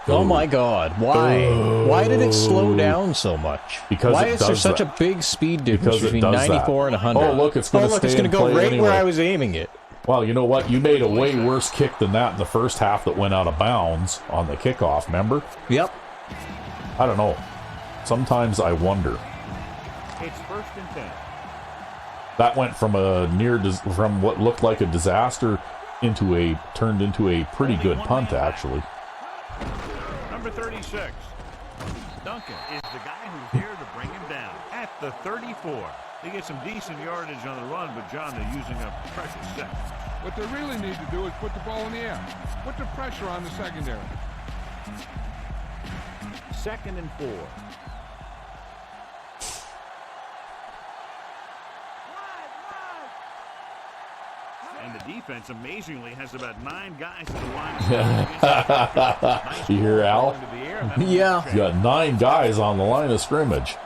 Oh my God! Why? Why did it slow down so much? Because why it is there does such that. a big speed difference Because it between does 94 and 100? Oh, look, it's going to stay in go play right anyway. where I was aiming it. Well, you know what? You made a way worse kick than that in the first half that went out of bounds on the kickoff, remember? Yep. I don't know. Sometimes I wonder. It's first and 10. That went from from what looked like a disaster turned into a pretty good punt, actually. Number 36. Duncan is the guy who's here to bring him down at the 34. They get some decent yardage on the run, but John, they're using up precious seconds. What they really need to do is put the ball in the air. Put the pressure on the secondary. 2nd and 4. And the defense, amazingly, has about 9 guys in the line. You hear Al? Yeah. You got 9 guys on the line of scrimmage.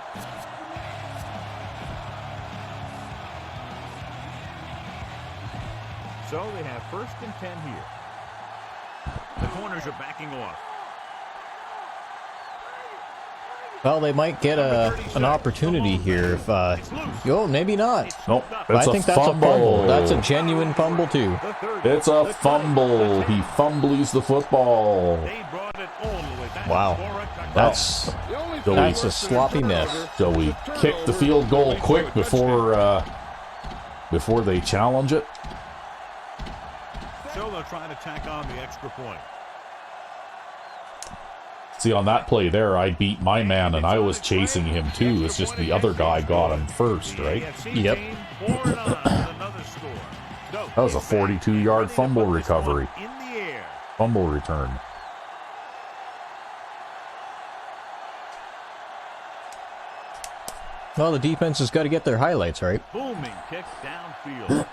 So they have 1st and 10 here. The corners are backing off. Well, they might get an opportunity here if, maybe not. Nope, I it's think a that's fumble. a fumble. That's a genuine fumble, too. It's a fumble. He fumbles the football. Wow. That's a sloppy mess. So we kick the field goal quick before they challenge it. they'll try to tack on the extra point. See, on that play there, I beat my man, and I was chasing him too. It's just the other guy got him first, right? Yep. That was a 42-yard fumble recovery. Fumble return. Well, the defense has got to get their highlights, right? Booming kick downfield.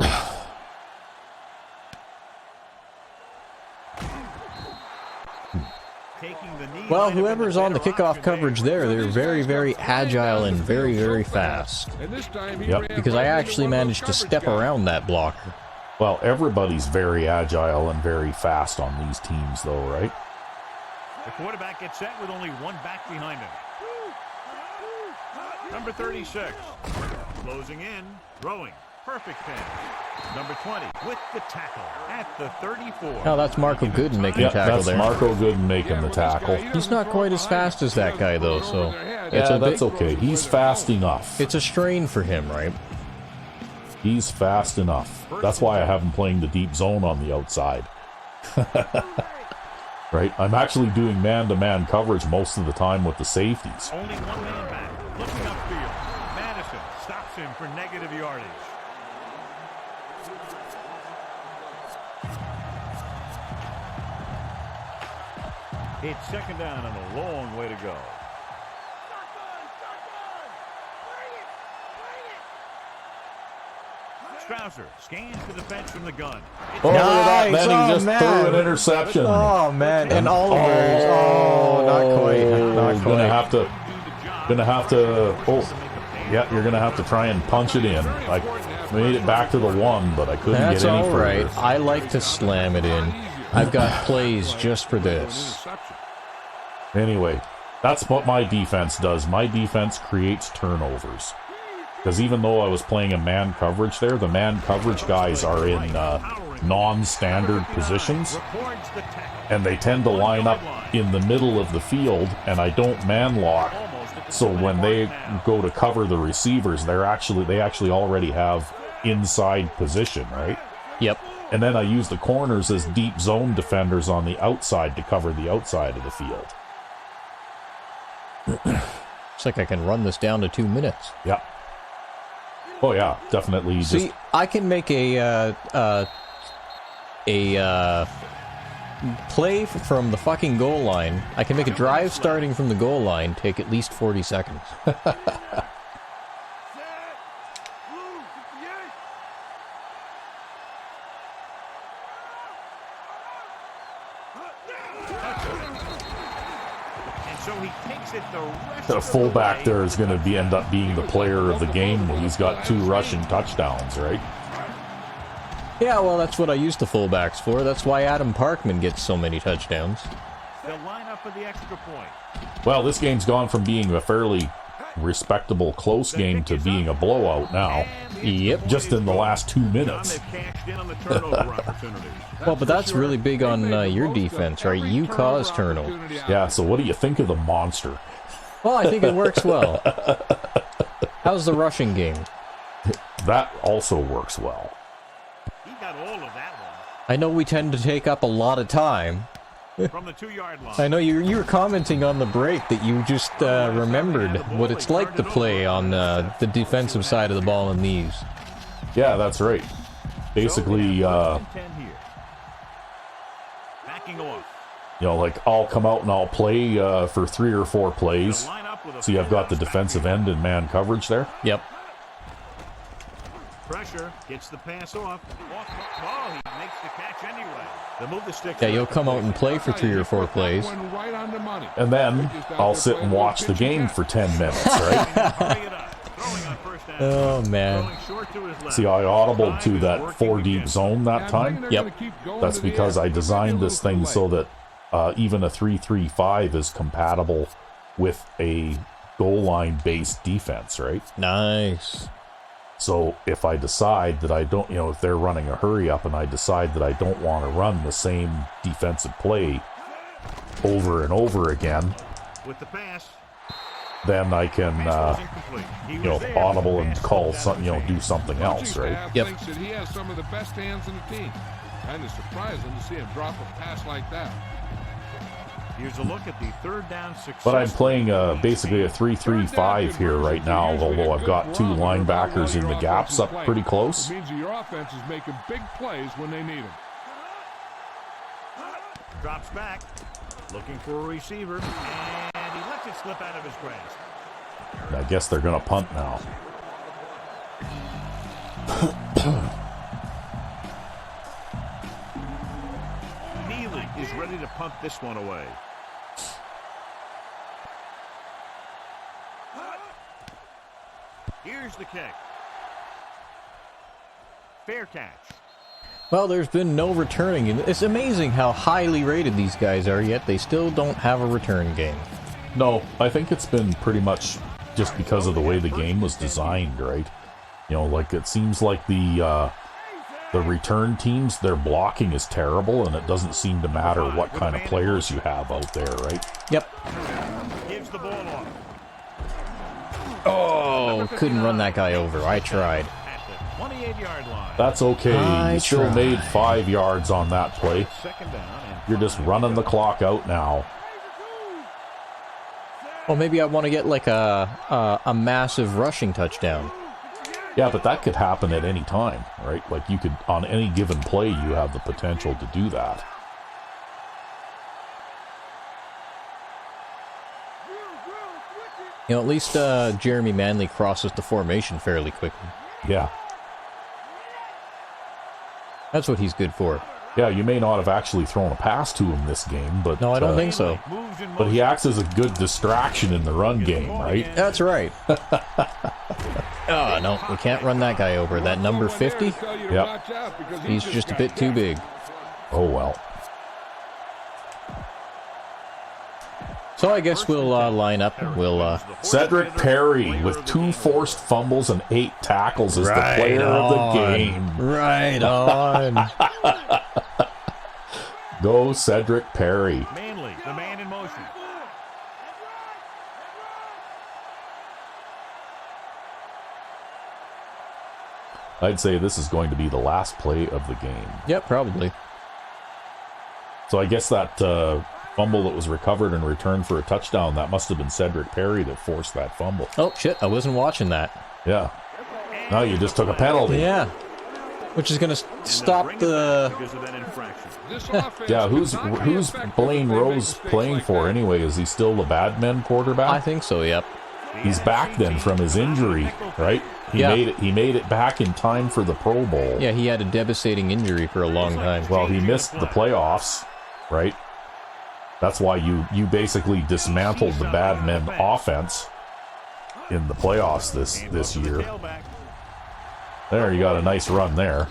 Well, whoever's on the kickoff coverage there, they're very, very agile and very, very fast. Yep. Because I actually managed to step around that blocker. Well, everybody's very agile and very fast on these teams, though, right? The quarterback gets set with only one back behind him. Number 36. Closing in, throwing. Perfect pass. Number 20 with the tackle at the 34. Now that's Marco Gooden making the tackle that's there. Marco Gooden making the tackle. He's not quite as fast as that guy, though, so... Yeah, that's okay. He's fast enough. It's a strain for him, right? He's fast enough. That's why I have him playing the deep zone on the outside. Right? I'm actually doing man-to-man coverage most of the time with the safeties. Only one man back. Looking upfield. Madison stops him for negative yardage. It's second down and a long way to go. Strausser scans the defense from the gun. Oh, look at that. Nice. Then he Oh, just man. threw an interception. Oh, man. And Oliver's. Oh, not quite. Not quite. Gonna have to. Oh, yeah. You're gonna have to try and punch it in. I made it back to the one, but I couldn't That's get any all further. right. I like to slam it in. I've got plays just for this. Anyway, that's what my defense does. My defense creates turnovers. Because even though I was playing a man coverage there, the man coverage guys are in non-standard positions, and they tend to line up in the middle of the field, and I don't man lock. So when they go to cover the receivers, they actually already have inside position, right? Yep. And then I use the corners as deep zone defenders on the outside to cover the outside of the field. Looks like I can run this down to 2 minutes. Yeah. Oh yeah, definitely. See, I can make a play from the fucking goal line. I can make a drive starting from the goal line take at least 40 seconds. The fullback there is going to end up being the player of the game when he's got 2 rushing touchdowns, right? Yeah, well, that's what I use the fullbacks for. That's why Adam Parkman gets so many touchdowns. They'll line up for the extra point. Well, this game's gone from being a fairly respectable close game to being a blowout now. Yep. Just in the last 2 minutes. Well, but that's really big on your defense, right? You cause turnovers. Yeah, so what do you think of the monster? Well, I think it works well. How's the rushing game? That also works well. He got all of that one. I know we tend to take up a lot of time. From the 2-yard line. I know you were commenting on the break that you just remembered what it's like to play on the defensive side of the ball in these. Yeah, that's right. Basically, backing off. You know, like I'll come out and I'll play for 3 or 4 plays. See, I've got the defensive end in man coverage there. Yep. Pressure gets the pass off. Oh, he makes the catch anyway. They move the stick. Yeah, you'll come out and play for 3 or 4 plays. And then I'll sit and watch the game for 10 minutes, right? Oh, man. See, I audibled to that 4 deep zone that time. Yep. That's because I designed this thing so that even a 3-3-5 is compatible with a goal line based defense, right? Nice. So if I decide that I don't, if they're running a hurry up and I decide that I don't want to run the same defensive play over and over again, with the pass, then I can, audible and call something, do something else, right? Yep. He has some of the best hands in the team. Kind of surprising to see him drop a pass like that. Here's a look at the third down success. But I'm playing basically a 3-3-5 here right now, although I've got two linebackers in the gaps up pretty close. It means that your offense is making big plays when they need them. Drops back, looking for a receiver, and he lets it slip out of his grasp. I guess they're going to punt now. Neely is ready to punt this one away. Here's the kick. Fair catch. Well, there's been no returning. It's amazing how highly rated these guys are, yet they still don't have a return game. No, I think it's been pretty much just because of the way the game was designed, right? You know, like it seems like the return teams, their blocking is terrible, and it doesn't seem to matter what kind of players you have out there, right? Yep. Gives the ball off. Oh, couldn't run that guy over. I tried. At the 28-yard line. That's okay. You still made 5 yards on that play. Second down and You're just running the clock out now. Well, maybe I want to get like a massive rushing touchdown. Yeah, but that could happen at any time, right? Like you could, on any given play, you have the potential to do that. You know, at least Jeremy Manley crosses the formation fairly quickly. Yeah. That's what he's good for. Yeah, you may not have actually thrown a pass to him this game, but... No, I don't think so. But he acts as a good distraction in the run game, right? That's right. Oh, no, we can't run that guy over. That number 50? Yep. He's just a bit too big. Oh, well. So I guess we'll line up and we'll... Cedric Perry with 2 forced fumbles and 8 tackles is the player of the game. Right on. Go Cedric Perry. Manley, the man in motion. I'd say this is going to be the last play of the game. Yep, probably. So I guess that fumble that was recovered and returned for a touchdown, that must have been Cedric Perry that forced that fumble. Oh, shit, I wasn't watching that. Yeah. No, you just took a penalty. Yeah. Which is going to stop the... Yeah, who's Blaine Rose playing for anyway? Is he still the Badmen quarterback? I think so, yep. He's back then from his injury, right? He made it back in time for the Pro Bowl. Yeah, he had a devastating injury for a long time. Well, he missed the playoffs, right? That's why you basically dismantled the Badmen offense in the playoffs this year. There, you got a nice run there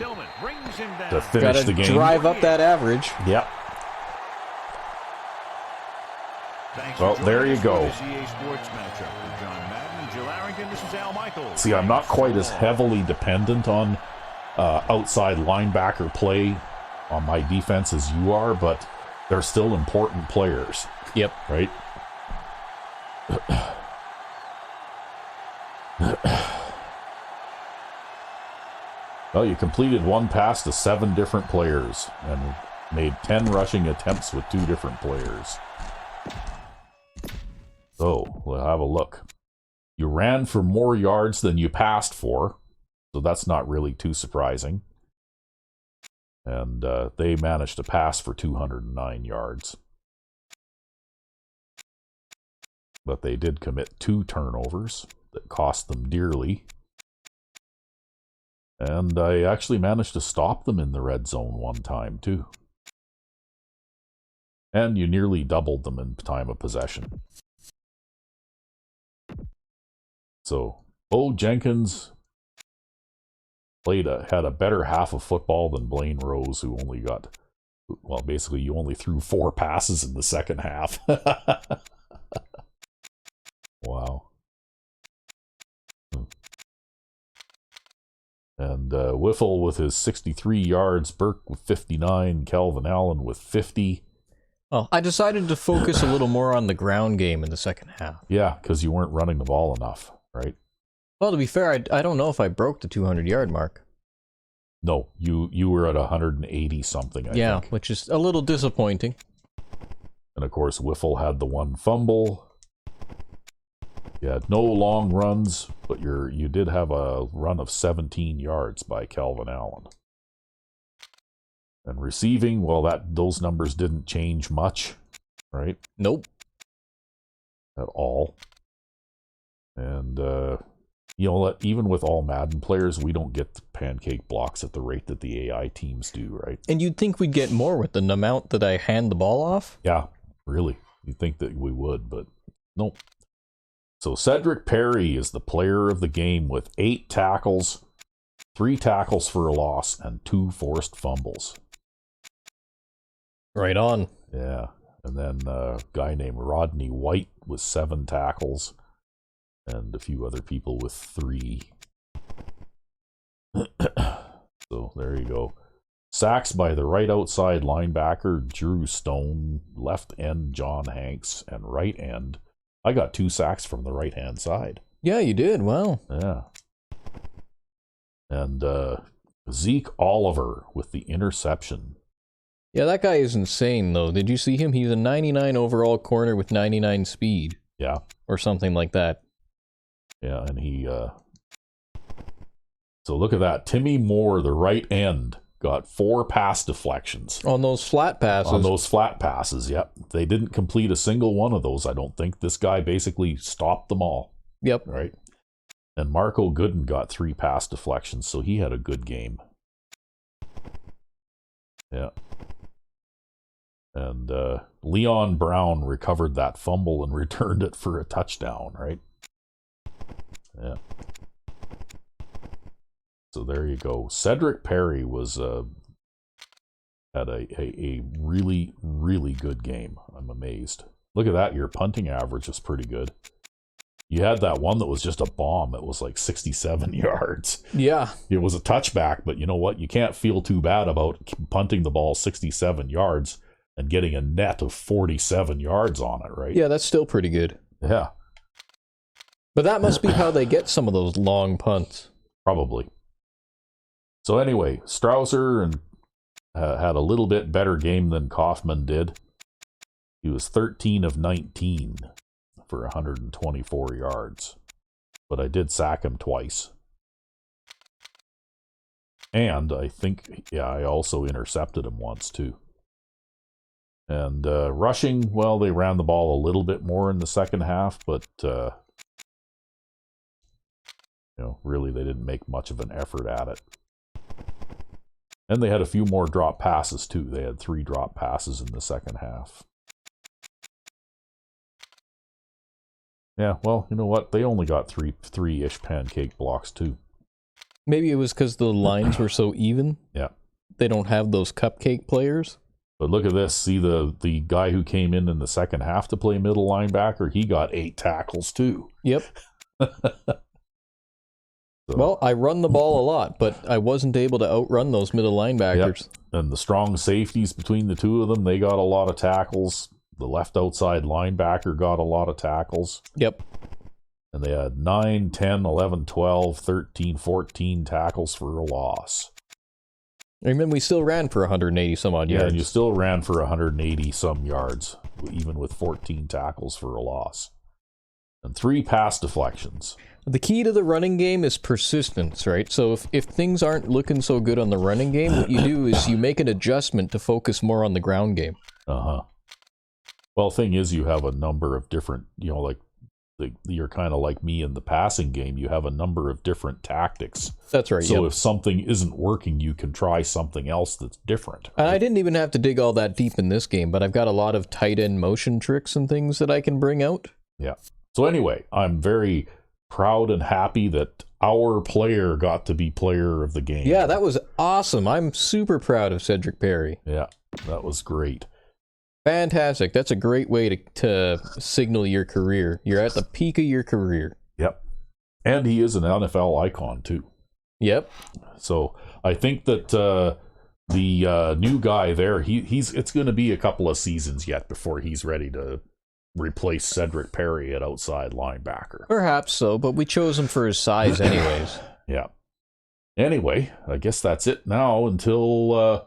to finish the game. Drive up that average. Yep. Well, there you go. See, I'm not quite as heavily dependent on outside linebacker play on my defense as you are, but they're still important players. Yep. Right? Well, you completed 1 pass to 7 different players and made 10 rushing attempts with 2 different players. So, we'll have a look. You ran for more yards than you passed for, so that's not really too surprising. And they managed to pass for 209 yards. But they did commit 2 turnovers that cost them dearly. And I actually managed to stop them in the red zone 1 time, too. And you nearly doubled them in time of possession. So, Bo Jenkins had a better half of football than Blaine Rose, who only got, well, basically you only threw 4 passes in the second half. Wow. And Wiffle with his 63 yards, Burke with 59, Calvin Allen with 50. Well, I decided to focus a little more on the ground game in the second half. Yeah, because you weren't running the ball enough, right? Well, to be fair, I don't know if I broke the 200-yard mark. No, you were at 180 something, I think. Which is a little disappointing. And of course, Wiffle had the one fumble. You had no long runs, but you did have a run of 17 yards by Calvin Allen. And receiving, well, those numbers didn't change much, right? Nope. At all. And, you know, even with all Madden players, we don't get the pancake blocks at the rate that the AI teams do, right? And you'd think we'd get more with the amount that I hand the ball off? Yeah, really. You'd think that we would, but nope. So Cedric Perry is the player of the game with 8 tackles, 3 tackles for a loss, and 2 forced fumbles. Right on. Yeah. And then a guy named Rodney White with 7 tackles, and a few other people with 3. So there you go. Sacks by the right outside linebacker, Drew Stone, left end, John Hanks, and right end. I got 2 sacks from the right-hand side. Yeah, you did. Wow. Yeah. And Zeke Oliver with the interception. Yeah, that guy is insane, though. Did you see him? He's a 99 overall corner with 99 speed. Yeah. Or something like that. Yeah, and he... So look at that. Timmy Moore, the right end, got 4 pass deflections. On those flat passes. On those flat passes, yep. They didn't complete a single one of those, I don't think. This guy basically stopped them all. Yep. Right? And Marco Gooden got 3 pass deflections, so he had a good game. Yeah. And Leon Brown recovered that fumble and returned it for a touchdown, right? Yeah. So there you go. Cedric Perry was had a really, really good game. I'm amazed. Look at that. Your punting average is pretty good. You had that one that was just a bomb. It was like 67 yards. Yeah. It was a touchback, but you know what? You can't feel too bad about punting the ball 67 yards and getting a net of 47 yards on it, right? Yeah, that's still pretty good. Yeah. But that must be how they get some of those long punts. Probably. So anyway, Strausser and had a little bit better game than Kaufman did. He was 13 of 19 for 124 yards. But I did sack him twice. And I think, I also intercepted him once too. And rushing, well, they ran the ball a little bit more in the second half, but really they didn't make much of an effort at it. And they had a few more drop passes too. They had 3 drop passes in the second half. Yeah, well, you know what? They only got three-ish pancake blocks too. Maybe it was because the lines were so even. Yeah. They don't have those cupcake players. But look at this. See the guy who came in the second half to play middle linebacker? He got 8 tackles too. Yep. Well, I run the ball a lot, but I wasn't able to outrun those middle linebackers. Yep. And the strong safeties between the two of them, they got a lot of tackles. The left outside linebacker got a lot of tackles. Yep. And they had 9, 10, 11, 12, 13, 14 tackles for a loss. And then we still ran for 180 some odd yards. Yeah, and you still ran for 180 some yards, even with 14 tackles for a loss. And 3 pass deflections. The key to the running game is persistence, right? So if things aren't looking so good on the running game, what you do is you make an adjustment to focus more on the ground game. Uh-huh. Well, thing is, you have a number of different, you're kind of like me in the passing game. You have a number of different tactics. That's right. So if something isn't working, you can try something else that's different. And I didn't even have to dig all that deep in this game, but I've got a lot of tight end motion tricks and things that I can bring out. Yeah. So anyway, I'm very proud and happy that our player got to be player of the game. Yeah, that was awesome. I'm super proud of Cedric Perry. Yeah, that was great. Fantastic. That's a great way to signal your career. You're at the peak of your career. Yep. And he is an NFL icon, too. Yep. So I think that the new guy there, it's going to be a couple of seasons yet before he's ready to replace Cedric Perry at outside linebacker. Perhaps so, but we chose him for his size anyways. Yeah. Anyway, I guess that's it now until,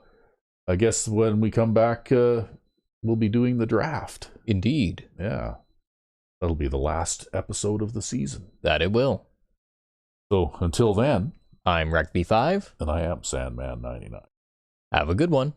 I guess when we come back, we'll be doing the draft. Indeed. Yeah. That'll be the last episode of the season. That it will. So until then, I'm Rugby5. and I am Sandman99. Have a good one.